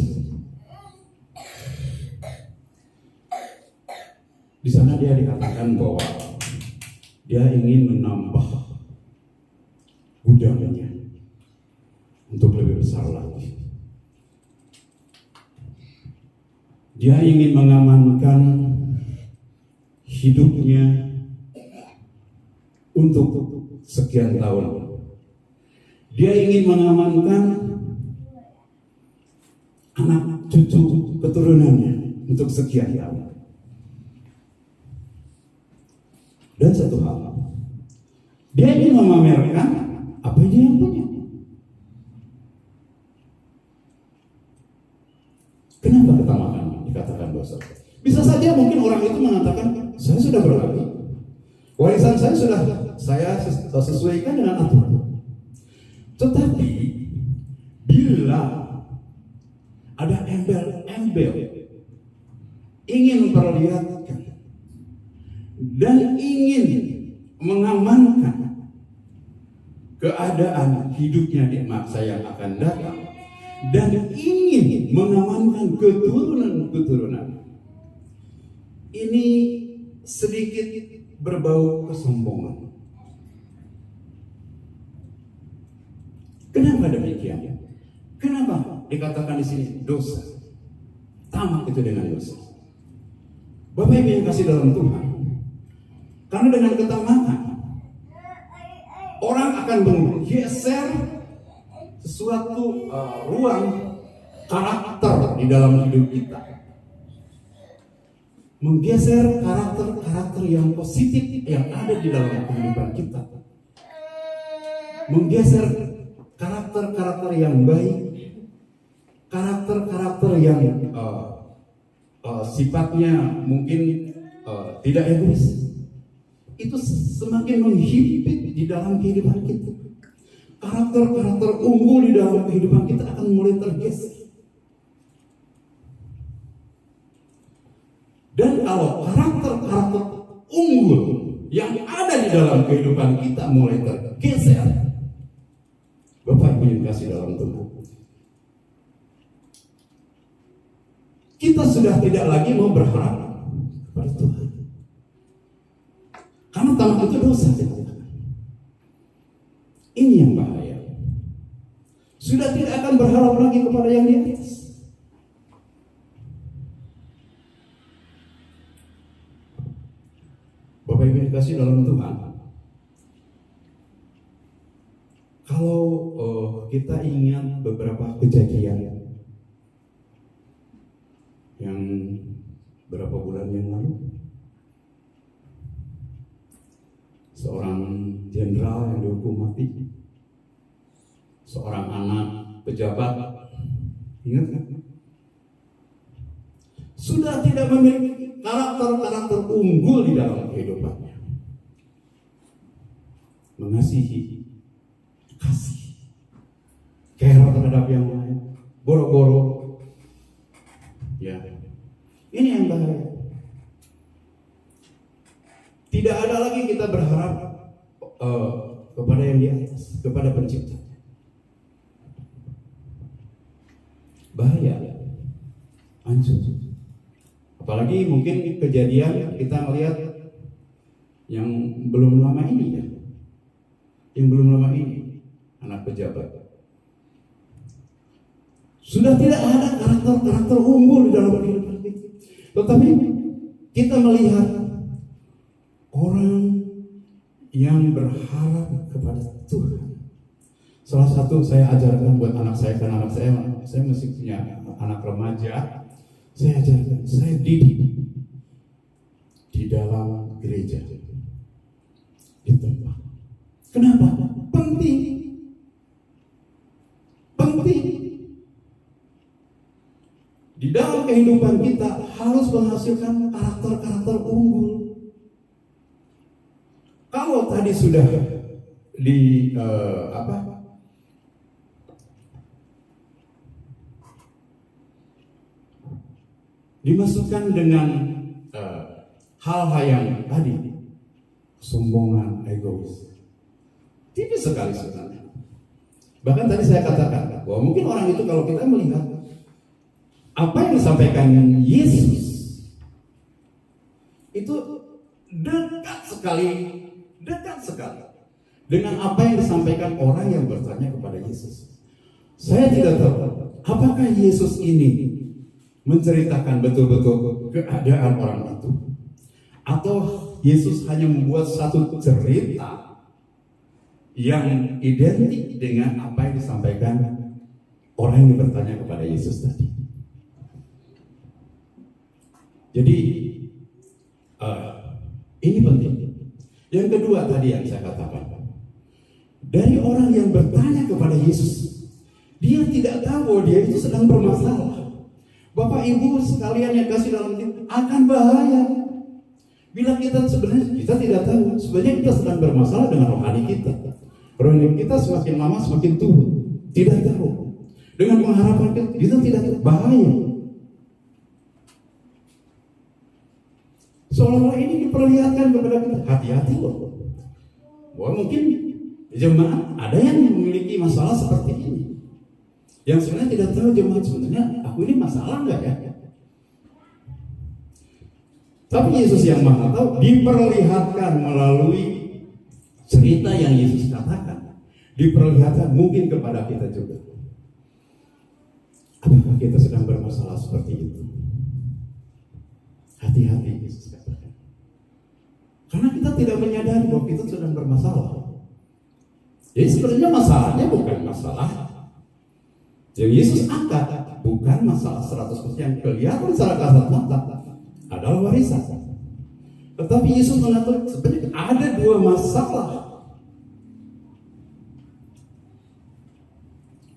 Di sana dia dikatakan bahwa dia ingin menambah gudangnya untuk lebih besar lagi. Dia ingin mengamankan hidupnya untuk sekian tahun. Dia ingin mengamankan anak cucu keturunannya untuk sekian tahun. Dan satu hal, dia ingin memamerkan apa yang dia punya. Kenapa ketamakan dikatakan dosa? Bisa saja mungkin orang itu mengatakan, saya sudah berlalu, warisan saya sudah saya sesuaikan dengan aturan. Tetapi bila ada embel-embel ingin memperlihatkan dan ingin mengamankan keadaan hidupnya di masa yang akan datang, dan ingin mengamankan keturunan-keturunan, ini sedikit berbau kesombongan. Kenapa demikian? Kenapa dikatakan di sini dosa? Tamak itu dengan dosa. Bapak Ibu yang kasih dalam Tuhan, karena dengan ketamakan orang akan menggeser sesuatu ruang karakter di dalam hidup kita, menggeser karakter-karakter yang positif yang ada di dalam kehidupan kita, menggeser karakter-karakter yang baik, karakter-karakter yang sifatnya mungkin tidak egois. Itu semakin menghimpit di dalam kehidupan kita. Karakter-karakter unggul di dalam kehidupan kita akan mulai tergeser. Dan kalau karakter-karakter unggul yang ada di dalam kehidupan kita mulai tergeser, Bapak Ibu yang kasih dalam Tuhan, kita sudah tidak lagi mau berharap kepada Tuhan. Karena tamak itu dosa. Ini yang bahaya. Sudah tidak akan berharap lagi kepada yang di atas. Bapak Ibu yang kasih dalam Tuhan, kalau kita ingat beberapa kejadian yang berapa bulan yang lalu, seorang jenderal yang dihukum mati, seorang anak pejabat, ingat kan? Sudah tidak memiliki karakter-karakter unggul di dalam kehidupannya. Mengasihi, kasih, care terhadap yang lain, boro-boro. Ya, ini yang bahaya. Tidak ada lagi kita berharap kepada yang di atas, kepada pencipta. Bahaya, hancur. Apalagi mungkin kejadian kita melihat yang belum lama ini ya, yang belum lama ini anak pejabat. Sudah tidak ada karakter-karakter unggul di dalam kehidupan kita. Tetapi kita melihat orang yang berharap kepada Tuhan. Salah satu saya ajarkan buat anak saya, kan anak saya masih punya anak remaja. Saya ajarkan, saya didik di dalam gereja, di tempat. Kenapa? Penting. Di dalam kehidupan kita harus menghasilkan karakter-karakter unggul. Kalau tadi sudah dimasukkan dengan hal-hal yang tadi, kesombongan, egois, tipis sekali sebenarnya. Bahkan tadi saya katakan bahwa mungkin orang itu kalau kita melihat apa yang disampaikan Yesus itu dekat sekali dengan apa yang disampaikan orang yang bertanya kepada Yesus. Saya tidak tahu apakah Yesus ini menceritakan betul-betul keadaan orang itu, atau Yesus hanya membuat satu cerita yang identik dengan apa yang disampaikan orang yang bertanya kepada Yesus tadi. Jadi ini penting. Yang kedua tadi yang saya katakan, dari orang yang bertanya kepada Yesus, dia tidak tahu bahwa dia itu sedang bermasalah. Bapak Ibu sekalian yang kasih dalam Tuhan, akan bahaya bila kita sebenarnya kita tidak tahu sebenarnya kita sedang bermasalah dengan rohani kita. Rohani kita semakin lama semakin turun, tidak tahu. Dengan pengharapan kita tidak tahu, bahaya. Seolah-olah ini diperlihatkan kepada kita, hati-hati loh. Bahwa mungkin jemaat ada yang memiliki masalah seperti ini, yang sebenarnya tidak tahu jemaat sebenarnya aku ini masalah enggak ya? Tapi Yesus yang Maha Tahu diperlihatkan melalui cerita yang Yesus katakan, diperlihatkan mungkin kepada kita juga. Apakah kita sedang bermasalah seperti itu? Hati-hati, Yesus katakan. Karena kita tidak menyadari bahwa kita sedang bermasalah. Jadi sebenarnya masalahnya bukan masalah yang Yesus angkat, bukan masalah 100% yang kelihatan secara kasat mata adalah warisan. Tetapi Yesus mengatur sebenarnya ada dua masalah.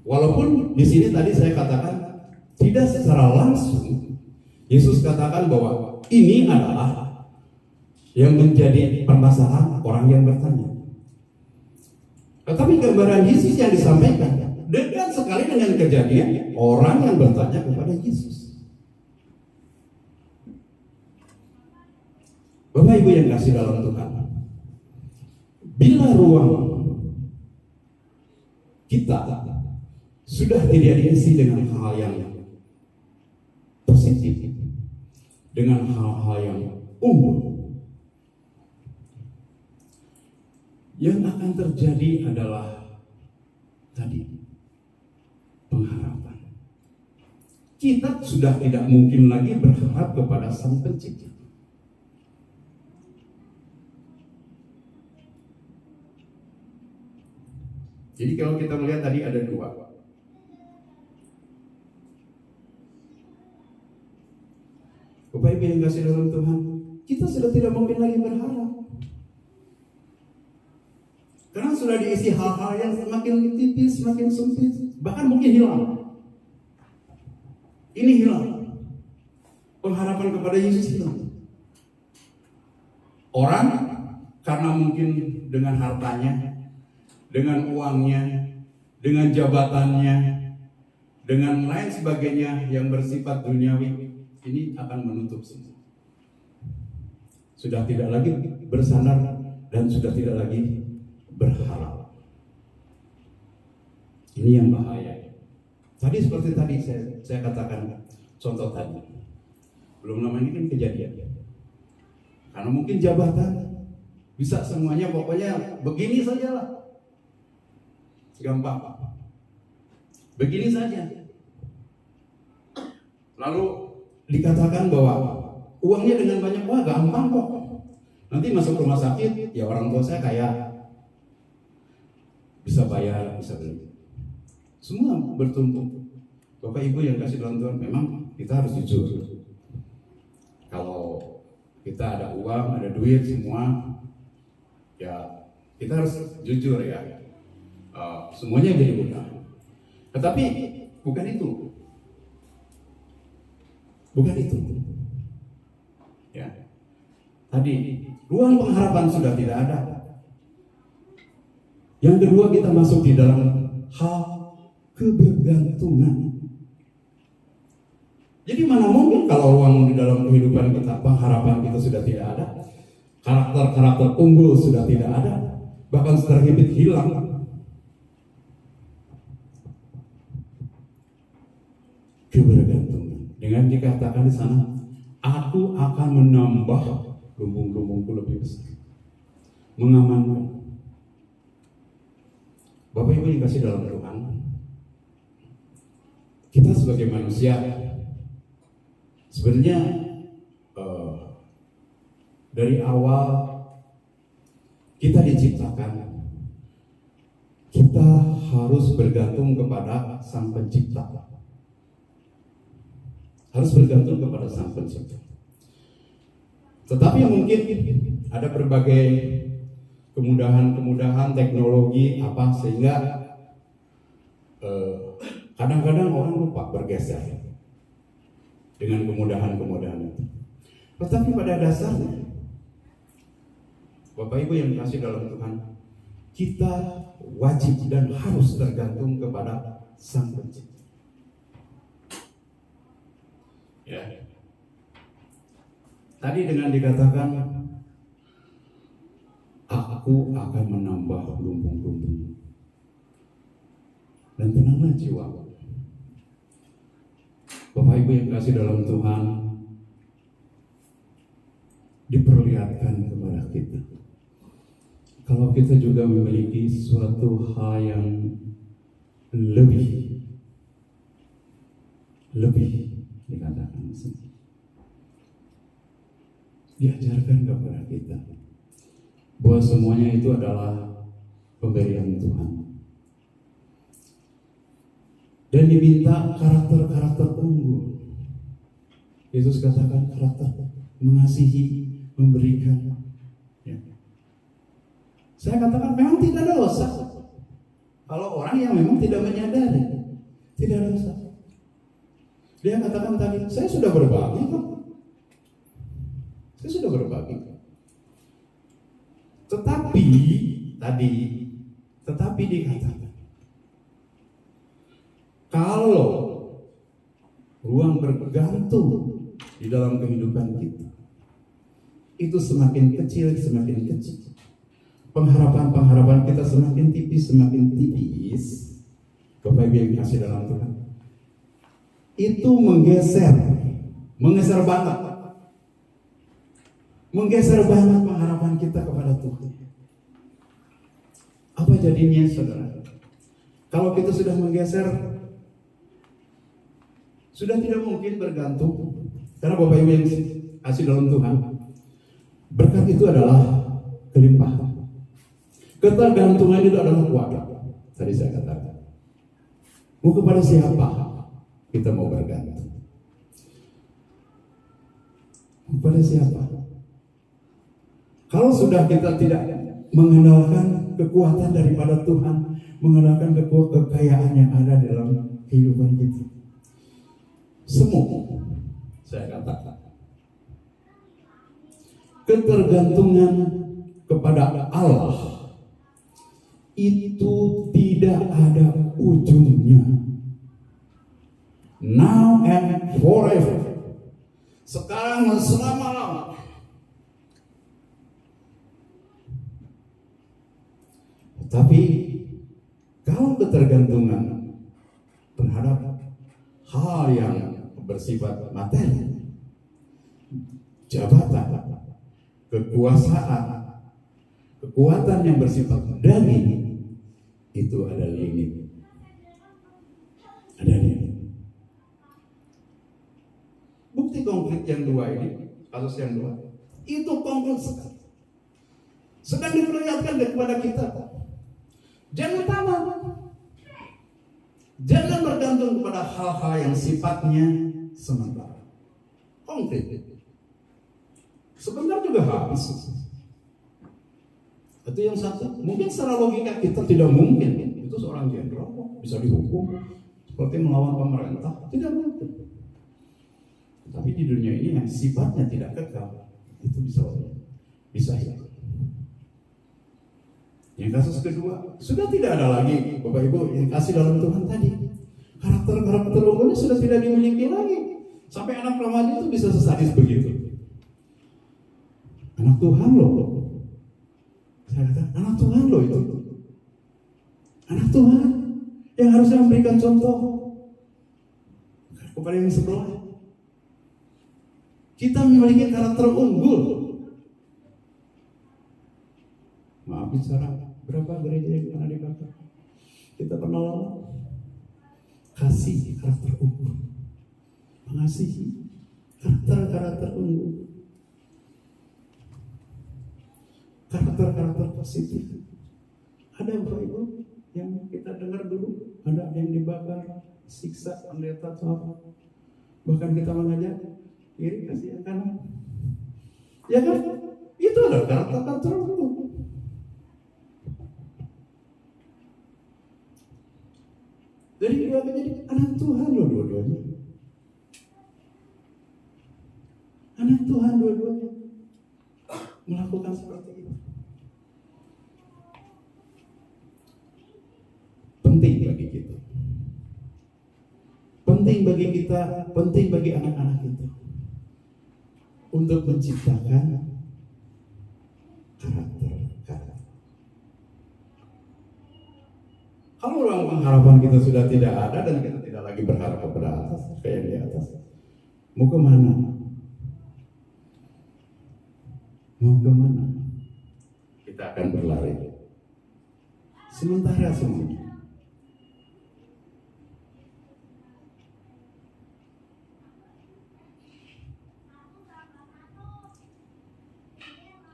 Walaupun di sini tadi saya katakan tidak secara langsung, Yesus katakan bahwa ini adalah yang menjadi permasalahan orang yang bertanya. Tetapi gambaran Yesus yang disampaikan dekat sekali dengan kejadian orang yang bertanya kepada Yesus. Bapak Ibu yang kasih dalam Tuhan, bila ruang kita sudah tidak diisi dengan hal yang positif, dengan hal-hal yang unggul, yang akan terjadi adalah tadi pengharapan. Kita sudah tidak mungkin lagi berharap kepada Sang Pencipta. Jadi kalau kita melihat tadi ada dua. Bapak Ibu yang kasih dalam Tuhan, kita sudah tidak mungkin lagi berharap. Karena sudah diisi hal-hal yang semakin tipis, semakin sempit, bahkan mungkin hilang. Ini hilang. Pengharapan kepada Yesus hilang. Orang karena mungkin dengan hartanya, dengan uangnya, dengan jabatannya, dengan lain sebagainya yang bersifat duniawi, ini akan menutup semua. Sudah tidak lagi bersandar dan sudah tidak lagi berharap. Ini yang bahaya. Tadi seperti tadi saya katakan contoh tadi. Belum lama ini kan kejadian. Karena mungkin jabatan bisa semuanya pokoknya begini sajalah. Gampang. Begini saja. Lalu dikatakan bahwa uangnya dengan banyak, wah gampang kok. Nanti masuk rumah sakit, ya orang tua saya kaya, bisa bayar, bisa beli. Semua bertumpu. Bapak Ibu yang kasih dalam Tuhan, memang kita harus jujur. Kalau kita ada uang, ada duit semua, ya kita harus jujur ya. Semuanya jadi mudah. Tetapi bukan itu. Bukan itu. Ya. Tadi ruang pengharapan sudah tidak ada. Yang kedua, kita masuk di dalam hal kebergantungan. Jadi mana mungkin kalau uang di dalam kehidupan kita, pengharapan kita sudah tidak ada, karakter-karakter unggul sudah tidak ada, bahkan terhimpit hilang. Kebergantungan. Dengan dikatakan di sana, aku akan menambah lumbung-lumbungku lebih besar, mengamankan. Bapak Ibu yang kasih dalam Tuhan, kita sebagai manusia sebenarnya dari awal kita diciptakan, kita harus bergantung kepada Sang Pencipta. Harus bergantung kepada Sang Pencipta. Tetapi mungkin ada berbagai kemudahan teknologi apa sehingga kadang-kadang orang lupa bergeser dengan kemudahan itu. Tetapi pada dasarnya, Bapak Ibu yang kasih dalam Tuhan, kita wajib dan harus tergantung kepada Sang Pencipta. Ya. Tadi dengan dikatakan, aku akan menambah lumbung-lumbung. Dan tenanglah jiwa. Bapak Ibu yang kasih dalam Tuhan, diperlihatkan kepada kita. Kalau kita juga memiliki suatu hal yang lebih dikatakan di sini. Diajarkan kepada kita bahwa semuanya itu adalah pemberian Tuhan. Dan diminta karakter-karakter unggul. Yesus katakan karakter mengasihi, memberikan. Ya. Saya katakan memang tidak ada dosa. Kalau orang yang memang tidak menyadari, tidak ada dosa. Dia katakan tadi, saya sudah berbagi kok. Saya sudah berbagi. Tetapi dikatakan, kalau ruang bergantung di dalam kehidupan kita itu semakin kecil, pengharapan kita semakin tipis, Bapak Ibu yang kasih dalam Tuhan, itu menggeser banget pengharapan kita kepada Tuhan. Apa jadinya, saudara? Kalau kita sudah menggeser, sudah tidak mungkin bergantung. Karena Bapak Ibu yang kasih dalam Tuhan, berkat itu adalah kelimpahan. Ketergantungan itu adalah kuasa. Tadi saya katakan, mau kepada siapa kita mau bergantung? Kepada siapa? Kalau sudah kita tidak mengandalkan kekuatan daripada Tuhan, mengandalkan kekayaan yang ada dalam kehidupan kita, semua saya katakan ketergantungan kepada Allah itu tidak ada ujungnya. Now and forever. Sekarang dan selama-lamanya. Tapi kalau ketergantungan terhadap hal yang bersifat materi, jabatan, kekuasaan, kekuatan yang bersifat daging, itu ada limit. Ada limit. Bukti konkret yang dua ini, kasus yang dua, itu konkret sekali. sedang diperlihatkan kepada kita. Jangan tamak. Jangan bergantung kepada hal-hal yang sifatnya sementara. Konkret. Sebentar juga habis. Itu yang satu. Mungkin secara logika kita tidak mungkin itu seorang jenderal bisa dihukum seperti melawan pemerintah. Tidak mungkin. Tapi di dunia ini yang sifatnya tidak kekal itu bisa hilang. Yang kasus kedua, sudah tidak ada lagi Bapak Ibu yang kasih dalam Tuhan tadi. Karakter unggulnya sudah tidak dimiliki lagi. Sampai anak remaja itu bisa sesadis begitu. Anak Tuhan loh. Saya kata, anak Tuhan loh itu. Anak Tuhan yang harusnya memberikan contoh kepada yang sebelah. Kita memiliki karakter unggul. Maaf bicara, berapa gereja yang pernah dibakar? Kita pernah kasih karakter unggul, mengasihi karakter unggul, karakter positif. Ada Bapak Ibu yang kita dengar dulu, ada yang dibakar, siksa, pendeta atau apa. Bahkan kita mengajak kiri kasih kanan. Ya kan? Itu adalah karakter unggul. Jadi dua menjadi anak Tuhan loh dua-duanya. Anak Tuhan dua-duanya melakukan seperti itu. Penting bagi kita. Penting bagi kita, penting bagi anak-anak kita untuk menciptakan karakter. Kalau orang pengharapan kita sudah tidak ada dan kita tidak lagi berharap kepada atas, kayak di atas, mau kemana? Mau kemana? Kita akan berlari. Sementara semuanya.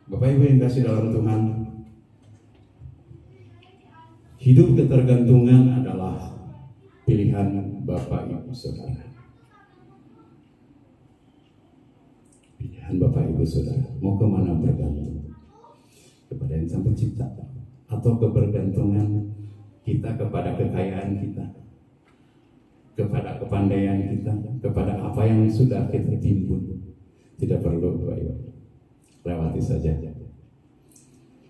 Bapak Ibu yang kasih dalam Tuhan, hidup ketergantungan adalah pilihan Bapak Ibu Saudara. Pilihan Bapak Ibu Saudara, mau kemana bergantung? Kepada yang Sang Pencipta atau kebergantungan kita kepada kekayaan kita, kepada kepandaian kita, kepada apa yang sudah kita timbun? Tidak perlu Bapak Ibu, lewati saja.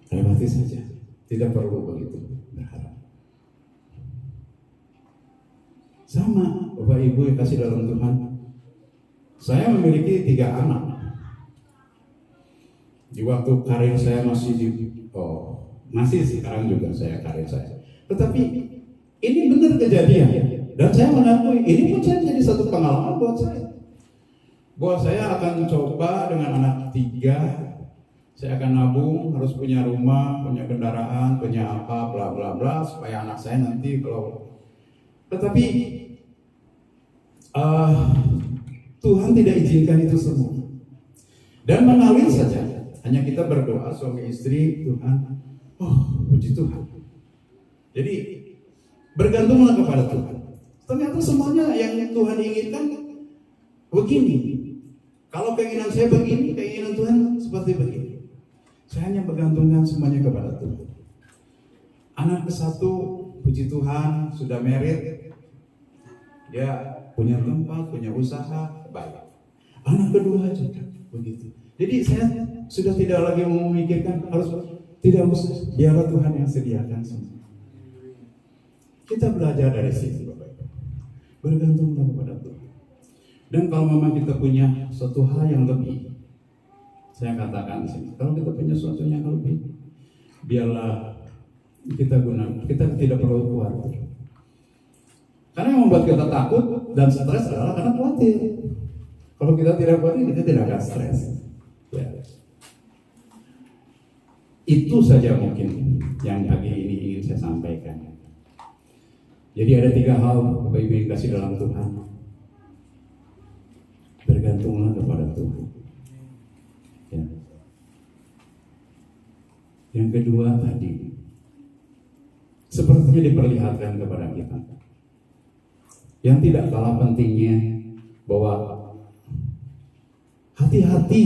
Lewati saja, tidak perlu begitu berharap. Sama Bapak Ibu yang kasih dalam Tuhan, saya memiliki 3 anak. Di waktu karir saya masih sekarang juga saya karir saya. Tetapi ini benar kejadian dan saya mengakui ini pun saya jadi satu pengalaman buat saya. Bahwa saya akan coba dengan anak 3. Saya akan nabung, harus punya rumah, punya kendaraan, punya apa, bla bla bla, supaya anak saya nanti kalau. Tetapi Tuhan tidak izinkan itu semua. Dan mengalir saja. Hanya kita berdoa suami istri, Tuhan, puji Tuhan. Jadi bergantunglah kepada Tuhan. Ternyata semuanya yang Tuhan inginkan begini. Kalau keinginan saya begini, keinginan Tuhan seperti begini. Saya hanya bergantungkan semuanya kepada Tuhan. Anak ke-1, puji Tuhan, sudah married. Dia punya tempat, punya usaha, baik. Anak kedua juga begitu. Jadi saya sudah tidak lagi memikirkan tidak usah, biarlah Tuhan yang sediakan semua. Kita belajar dari sini, Bapak Ibu. Bergantunglah kepada Tuhan. Dan kalau memang kita punya suatu hal yang lebih, saya katakan di sini, kalau kita punya sesuatu yang lebih, biarlah kita gunakan. Kita tidak perlu khawatir. Karena yang membuat kita takut dan stres adalah karena khawatir. Kalau kita tidak khawatir, kita tidak akan stres. Ya. Itu saja mungkin yang pagi ini ingin saya sampaikan. Jadi ada 3 hal Bapak Ibu yang kasih dalam Tuhan. Bergantunglah kepada Tuhan. Ya. Yang kedua tadi, sepertinya diperlihatkan kepada kita yang tidak kalah pentingnya bahwa hati-hati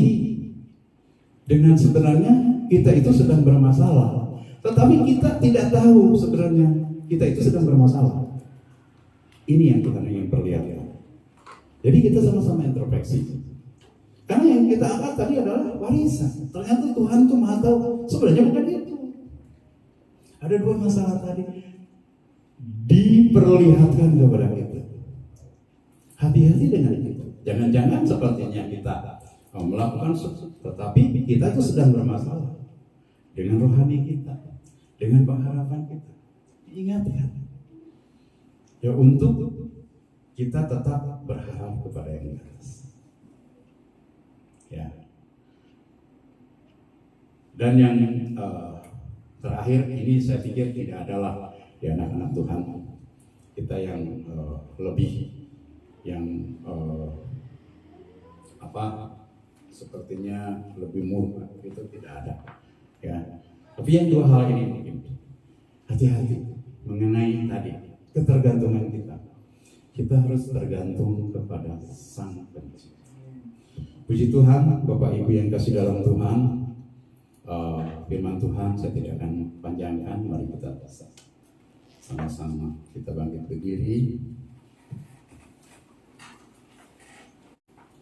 dengan sebenarnya kita itu sedang bermasalah, tetapi kita tidak tahu sebenarnya kita itu sedang bermasalah. Ini yang Tuhan ingin perlihatkan. Jadi kita sama-sama introspeksi. Karena yang kita angkat tadi adalah warisan. Ternyata Tuhan tuh maha tahu. Sebenarnya bukan itu. Ada dua masalah tadi diperlihatkan kepada kita. Hati-hati dengan itu. Jangan-jangan sepertinya kita melakukan sesuatu, tetapi kita itu sedang bermasalah dengan rohani kita, dengan pengharapan kita. Ingat ya, untuk kita tetap berharap kepada yang di atas. Ya. Dan yang terakhir ini saya pikir tidak adalah di anak-anak Tuhan kita yang lebih yang sepertinya lebih murah, itu tidak ada. Ya. Tapi yang dua hal ini mungkin hati-hati mengenai tadi ketergantungan kita. Kita harus tergantung kepada Sang Pencipta. Puji Tuhan, Bapak Ibu yang kasih dalam Tuhan, firman Tuhan saya tidak akan panjangkan. Mari kita sama-sama kita bangkit berdiri.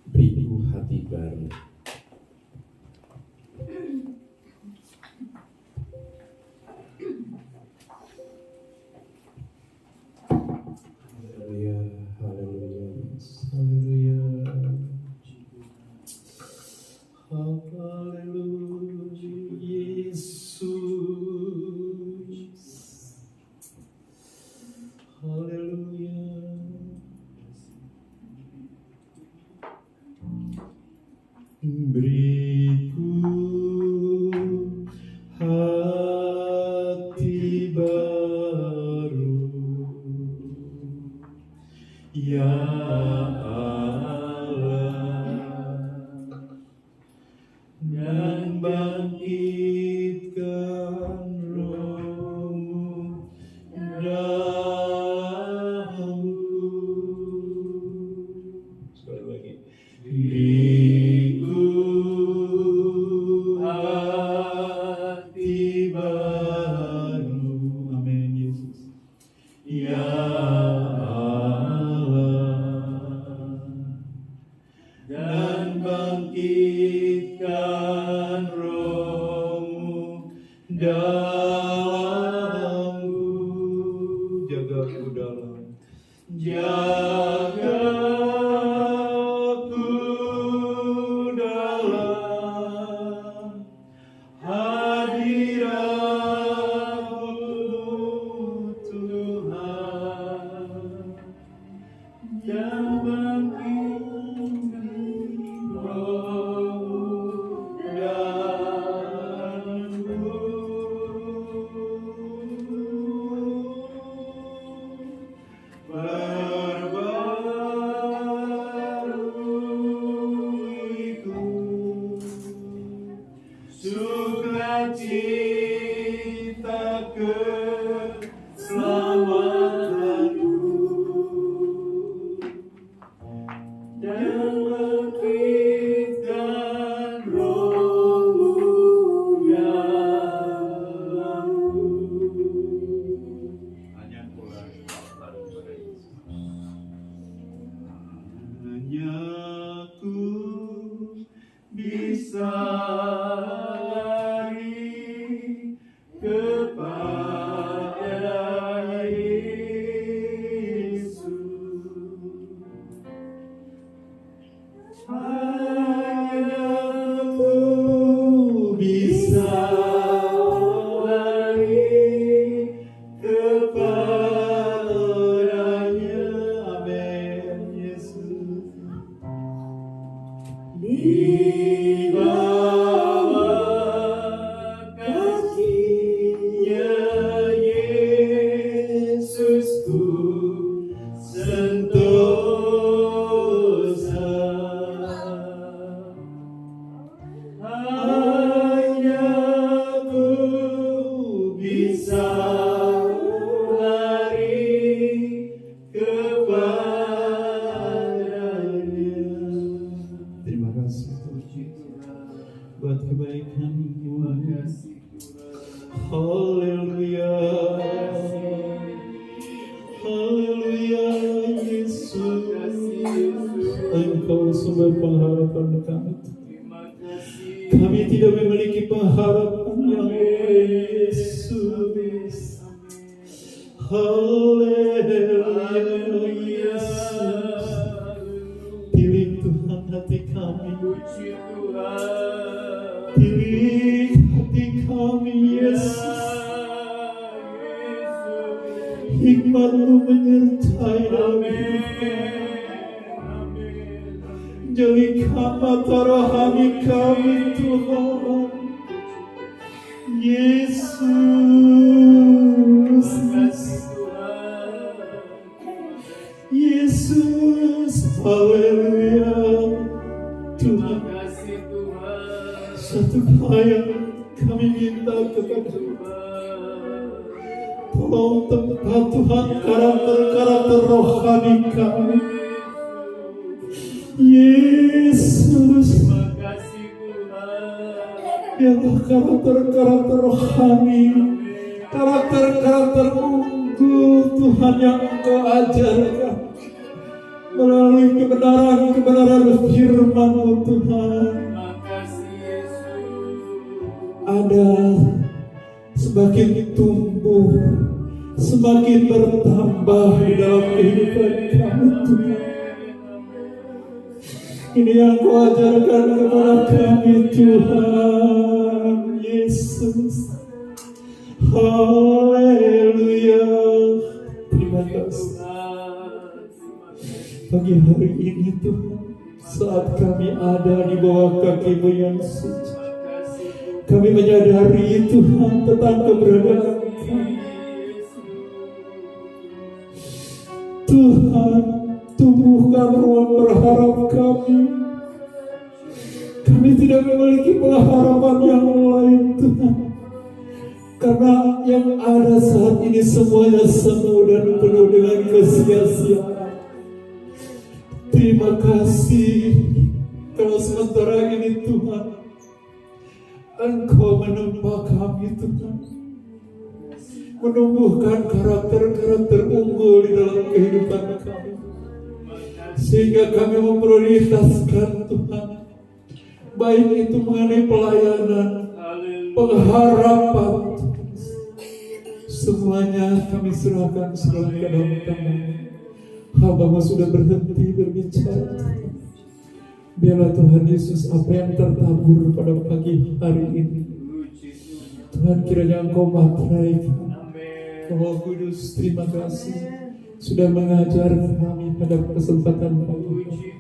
Beriku hati baru. Haleluya, haleluya, haleluya. Haleluya, Yesus. Haleluya. Beriku hati baru, ya dan bangkitkan rohmu dalamku. Sekali lagi. Beriku hati baru, amin Yesus, ya dan bangkitkan rohmu dalamku. Jaga aku dalam, jaga aku dalam hadirat-Mu Tuhan, dan bangkitkan rohmu dalamku. Perbaikiku sukacita keselamatanku, dan bangkitkan rohmu dalamku. Hanya pulang lalu pada Yesus. Hanya ku bisa lari kepada Yesus. Hanya ku bisa lari kepadanya, amin Yesus. Di bawah kasih-Nya kami. Kami tidak memiliki pengharapan yang lain, Yesus. Haleluya, Yesus. Pilih Tuhan hati kami. Pilih hati kami, Yesus. Hikmat-Mu menyertai dalam hidup kami. Jadikan mata rohani kami, Tuhan. Yesus, Yesus, haleluya. Tuhan, satu hal yang kami minta kepada tolong tempat Tuhan karakter rohani kami. Yesus, ya karakter rohani, karakter unggul Tuhan yang Engkau ajarkan melalui kebenaran firman-Mu, Tuhan. Ada semakin tumbuh, semakin bertambah di dalam kehidupan kami, Tuhan. Ini yang Kau ajarkan kepada kami, Tuhan Yesus. Haleluya. Terima kasih. Pagi hari ini, Tuhan, saat kami ada di bawah kaki-Mu yang suci, kami menyadari, Tuhan, tentang keberadaan kami. Tuhan, tumbuhkan ruang berharap kami. Kami tidak memiliki pengharapan yang lain, Tuhan. Karena yang ada saat ini semuanya semu dan penuh dengan kesia-siaan. Terima kasih kalau sementara ini, Tuhan, Engkau menempa kami, Tuhan, menumbuhkan karakter unggul di dalam kehidupan kami, sehingga kami memprioritaskan, Tuhan, baik itu mengenai pelayanan, pengharapan, semuanya kami serahkan ke dalam tangan-Mu. Hamba-Mu sudah berhenti berbicara. Biarlah Tuhan Yesus, apa yang tertabur pada pagi hari ini, Tuhan, kiranya Engkau materaikan. Roh Kudus, terima kasih sudah mengajar kami pada kesempatan pagi ini.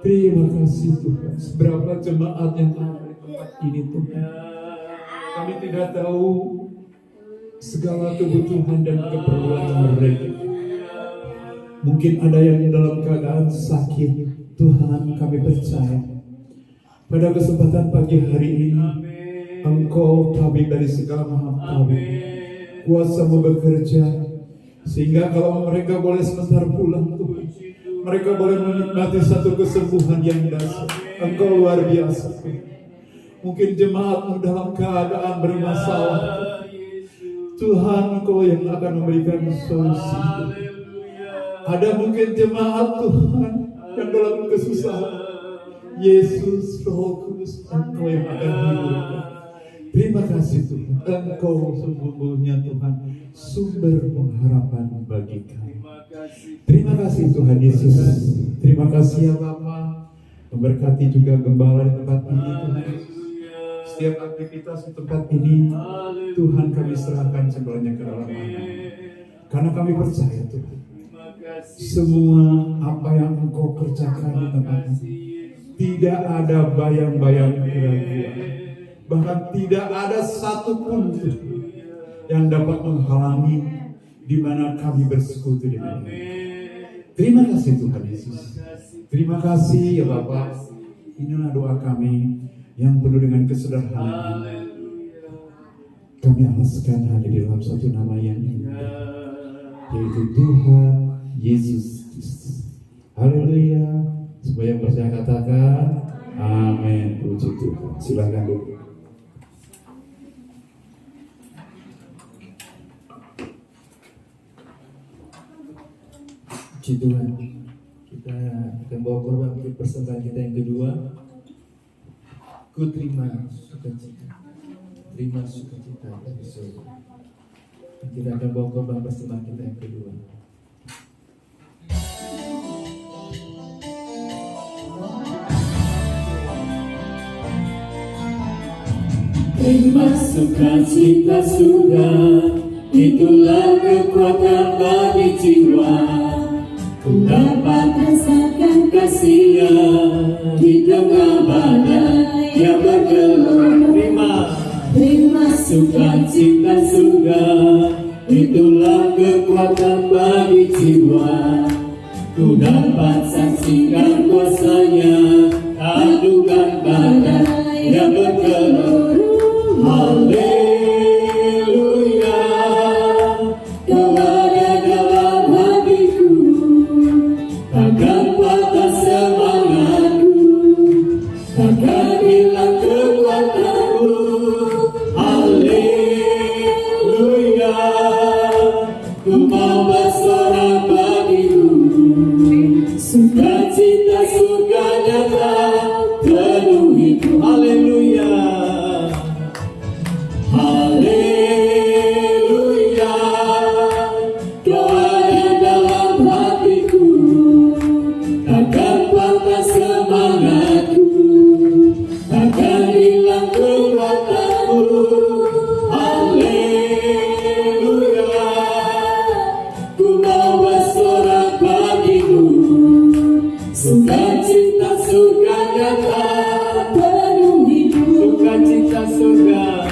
Terima kasih, Tuhan. Seberapa jemaat yang ada di tempat ini, Tuhan, kami tidak tahu segala kebutuhan dan keperluan mereka. Mungkin ada yang dalam keadaan sakit. Tuhan, kami percaya pada kesempatan pagi hari ini Engkau tabib dari segala macam tabib, kuasa-Mu bekerja, sehingga kalau mereka boleh sebentar pulang, Tuhan, mereka boleh menikmati satu kesembuhan yang dahsyat. Engkau luar biasa. Mungkin jemaat-Mu dalam keadaan bermasalah, Tuhan, Engkau yang akan memberikan solusi. Ada mungkin jemaat, Tuhan, yang dalam kesusahan, Yesus, Roh Kudus, Engkau yang akan hiburkan. Terima kasih, Tuhan. Engkau sesungguhnya, Tuhan, sumber pengharapan bagi kami. Terima kasih, Tuhan Yesus. Terima kasih, ya Bapa, memberkati juga gembala di tempat ini, Tuhan. Setiap aktivitas di tempat ini, Tuhan, kami serahkan segalanya ke dalam tangan-Mu. Karena kami percaya, Tuhan, semua apa yang Engkau kerjakan di tempat ini, tidak ada bayang-bayang keraguan, bahkan tidak ada satupun yang dapat menghalangi di mana kami bersekutu dengan-Mu. Terima kasih, Tuhan Yesus. Terima kasih, ya Bapa. Inilah doa kami yang penuh dengan kesederhanaan. Kami alaskan hanya di dalam satu nama yang indah, yaitu Tuhan Yesus Kristus. Haleluya. Supaya yang percaya katakan amin. Puji Tuhan. Silakan duduk. Puji Tuhan. Kita akan bawa korban untuk persembahan kita yang kedua. Ku terima sukacita, terima sukacita dari surga. Kita akan bawa korban persembahan kita yang kedua. Terima sukacita surga, itulah kekuatan bagi jiwa. Ku dapat rasakan kasih-Nya di tengah badai yang bergelombang. Terima sukacita surga, itulah kekuatan bagi jiwa. Ku dapat saksikan kuasa-Nya, adukan badai yang bergelombang. Haleluya, Kau ada dalam hatiku, takkan patah semangatku, takkan hilang kekuatanku. Haleluya, ku mau bersorak bagimu, sukacita surga nyata penuhiku. Haleluya. Haleluya, Kau ada dalam hatiku, takkan patah semangatku, takkan hilang kekuatanku. Haleluya, ku mau bersorak bagimu, sukacita surga nyata penuhiku. Sukacita surga,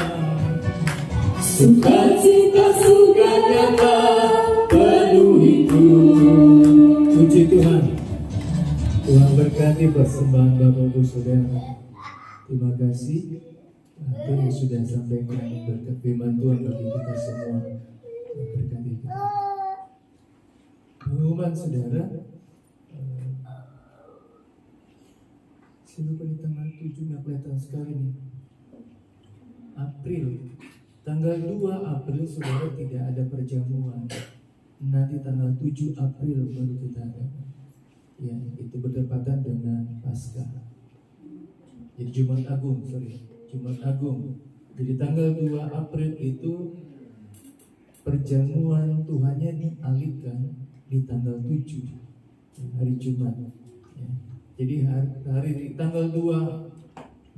sukacita surga nyata penuhiku. Puji Tuhan. Tuhan berkati persembahan Bapak Ibu Saudara. Terima kasih Tuhan yang sudah sampaikan berkat firman Tuhan bagi kita semua. Berkati kita. Pengumuman Saudara, saya lupa di tanggal 7 kelihatan sekali nih. April, tanggal 2 April Saudara tidak ada perjamuan. Nanti tanggal 7 April baru kita ada. Ya, itu berdepatan dengan Paskah. Jadi Jumat Agung. Jadi tanggal 2 April itu perjamuan Tuhannya dialihkan di tanggal 7 hari Jumat. Ya. Jadi hari tanggal 2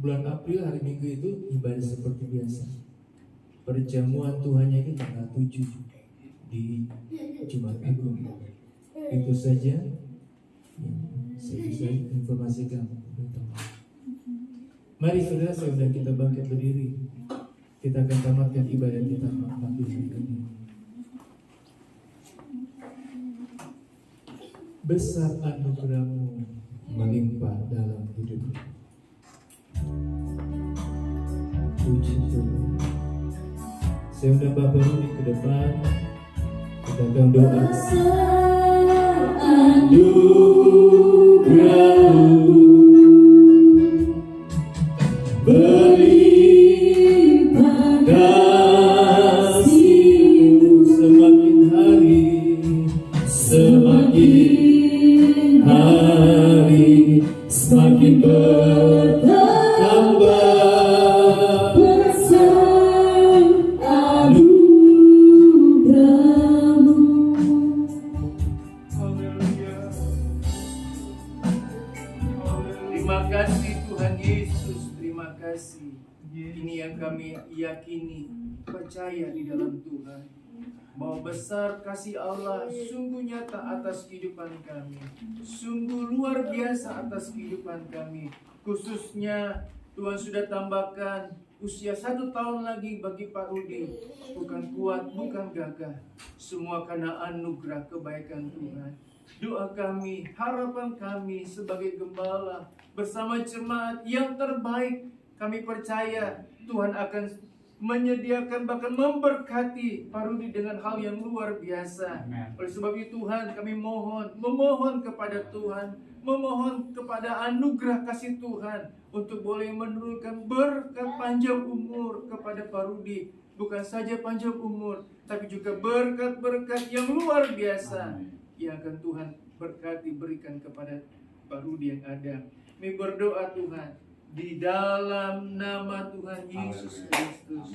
bulan April hari Minggu itu ibadah seperti biasa. Perjamuan Tuhannya itu tanggal 7 di Jumat Agung. Itu saja yang saya bisa informasikan. Mari saudara, saya kita bangkit berdiri. Kita akan tamatkan ibadah kita pagi hari ini. Besar anugerah-Mu melimpah dalam hidupku. Puji Tuhan. Saya undang Bapak Rudi ke depan. Kita akan doa. Anugerah-Mu berlimpah kasih-Mu semakin hari semakin bertambah. Besar anugerah-Mu. Terima kasih Tuhan Yesus, terima kasih. Ini yang kami yakini, percaya di dalam Tuhan, bahwa besar kasih Allah sungguh nyata atas kehidupan kami, sungguh luar biasa atas kehidupan kami. Khususnya Tuhan sudah tambahkan usia 1 tahun lagi bagi Pak Rudi. Bukan kuat, bukan gagah, semua karena anugerah kebaikan Tuhan. Doa kami, harapan kami sebagai gembala bersama jemaat yang terbaik, kami percaya Tuhan akan menyediakan bahkan memberkati Pak Rudi dengan hal yang luar biasa. Oleh sebab itu Tuhan, kami memohon kepada Tuhan, memohon kepada anugerah kasih Tuhan untuk boleh menurunkan berkat panjang umur kepada Pak Rudi. Bukan saja panjang umur, tapi juga berkat-berkat yang luar biasa yang akan Tuhan berkati, berikan kepada Pak Rudi yang ada. Kami berdoa Tuhan, di dalam nama Tuhan Yesus Kristus,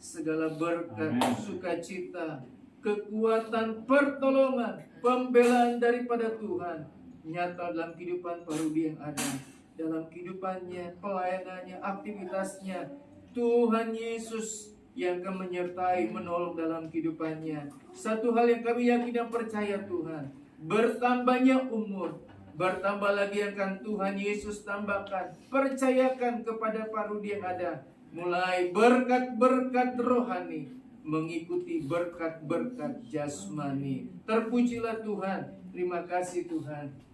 segala berkat, sukacita, kekuatan, pertolongan, pembelaan daripada Tuhan nyata dalam kehidupan Pak Rudi yang ada, dalam kehidupannya, pelayanannya, aktivitasnya. Tuhan Yesus yang akan menyertai, menolong dalam kehidupannya. Satu hal yang kami yakin dan percaya Tuhan, bertambahnya umur, bertambah lagi yang akan Tuhan Yesus tambahkan. Percayakan kepada Pak Rudi yang ada, mulai berkat-berkat rohani mengikuti berkat-berkat jasmani. Terpujilah Tuhan. Terima kasih Tuhan.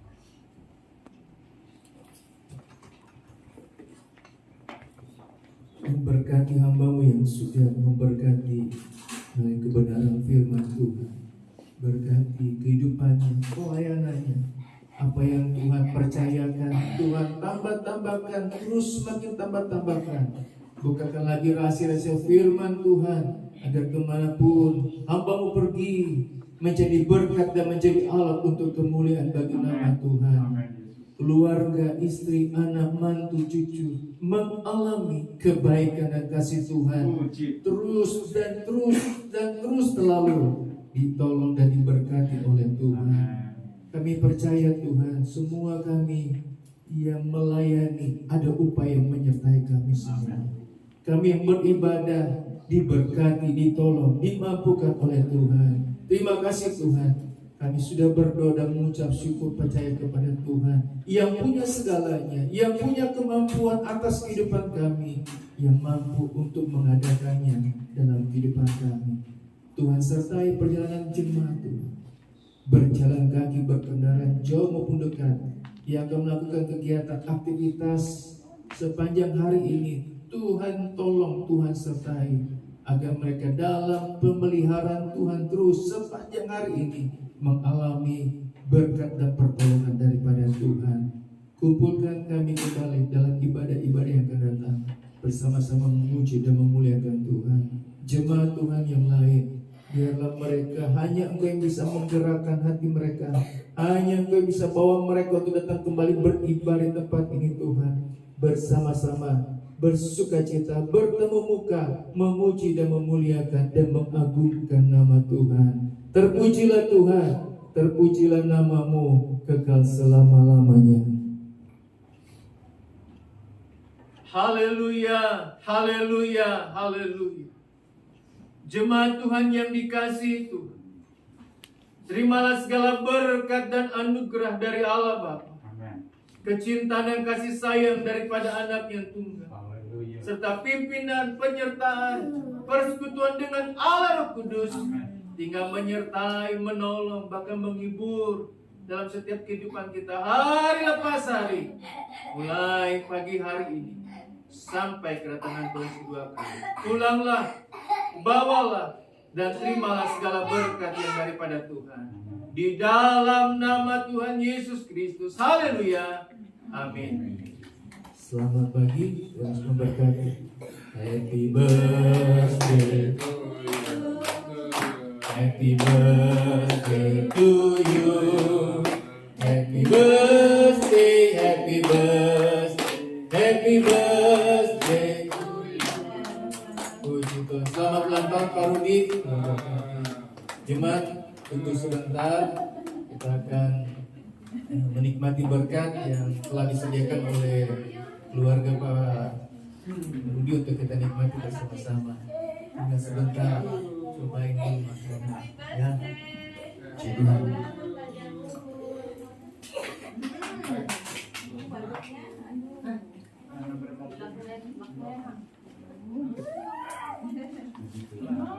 Memberkati hamba-Mu yang sudah memberkati kebenaran firman Tuhan. Berkati kehidupannya, pelayanannya. Apa yang Tuhan percayakan, Tuhan tambah-tambahkan, terus makin tambah-tambahkan. Bukakan lagi rahasia-rahasia firman Tuhan, agar kemanapun hamba-Mu pergi, menjadi berkat dan menjadi alat untuk kemuliaan bagi nama Tuhan. Keluarga, istri, anak, mantu, cucu mengalami kebaikan dan kasih Tuhan, terus dan terus dan terus selalu ditolong dan diberkati oleh Tuhan. Kami percaya Tuhan, semua kami yang melayani ada upaya menyertai kami semua. Kami yang beribadah diberkati, ditolong, dimampukan oleh Tuhan. Terima kasih Tuhan. Kami sudah berdoa dan mengucap syukur, percaya kepada Tuhan yang punya segalanya, yang punya kemampuan atas kehidupan kami, yang mampu untuk mengadakannya dalam kehidupan kami. Tuhan sertai perjalanan jemaat Tuhan, berjalan kaki, berkendara jauh maupun dekat, yang akan melakukan kegiatan aktivitas sepanjang hari ini. Tuhan tolong, Tuhan sertai, agar mereka dalam pemeliharaan Tuhan terus sepanjang hari ini mengalami berkat dan pertolongan daripada Tuhan. Kumpulkan kami kembali dalam ibadah-ibadah yang akan datang, bersama-sama memuji dan memuliakan Tuhan. Jemaat Tuhan yang lain, biarlah mereka, hanya Engkau yang bisa menggerakkan hati mereka, hanya Engkau yang bisa bawa mereka untuk datang kembali beribadah di tempat ini Tuhan. Bersama-sama bersukacita, bertemu muka, memuji dan memuliakan dan mengagungkan nama Tuhan. Terpujilah Tuhan, terpujilah nama-Mu kekal selama-lamanya. Haleluya, haleluya, haleluya. Jemaat Tuhan yang dikasihi Tuhan, terimalah segala berkat dan anugerah dari Allah Bapa, kecintaan dan kasih sayang daripada Anak yang tunggal, serta pimpinan, penyertaan, persekutuan dengan Allah Roh Kudus, tinggal menyertai, menolong, bahkan menghibur dalam setiap kehidupan kita hari lepas hari, mulai pagi hari ini sampai kedatangan Tuhan kedua kali. Pulanglah, bawalah, dan terimalah segala berkat yang daripada Tuhan. Di dalam nama Tuhan Yesus Kristus. Haleluya. Amin. Selamat pagi, Tuhan memberkati. Happy birthday, happy birthday to you. Happy birthday, happy birthday, happy birthday to you. Puji Tuhan. Selamat ulang tahun Pak Rudi. Jemaat, tunggu sebentar, kita akan menikmati berkat yang telah disediakan oleh keluarga Pak Rudi untuk kita nikmati bersama-sama. Tinggal sebentar, cobain dulu makanannya, ya. Tuhan.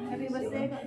Happy birthday Pak.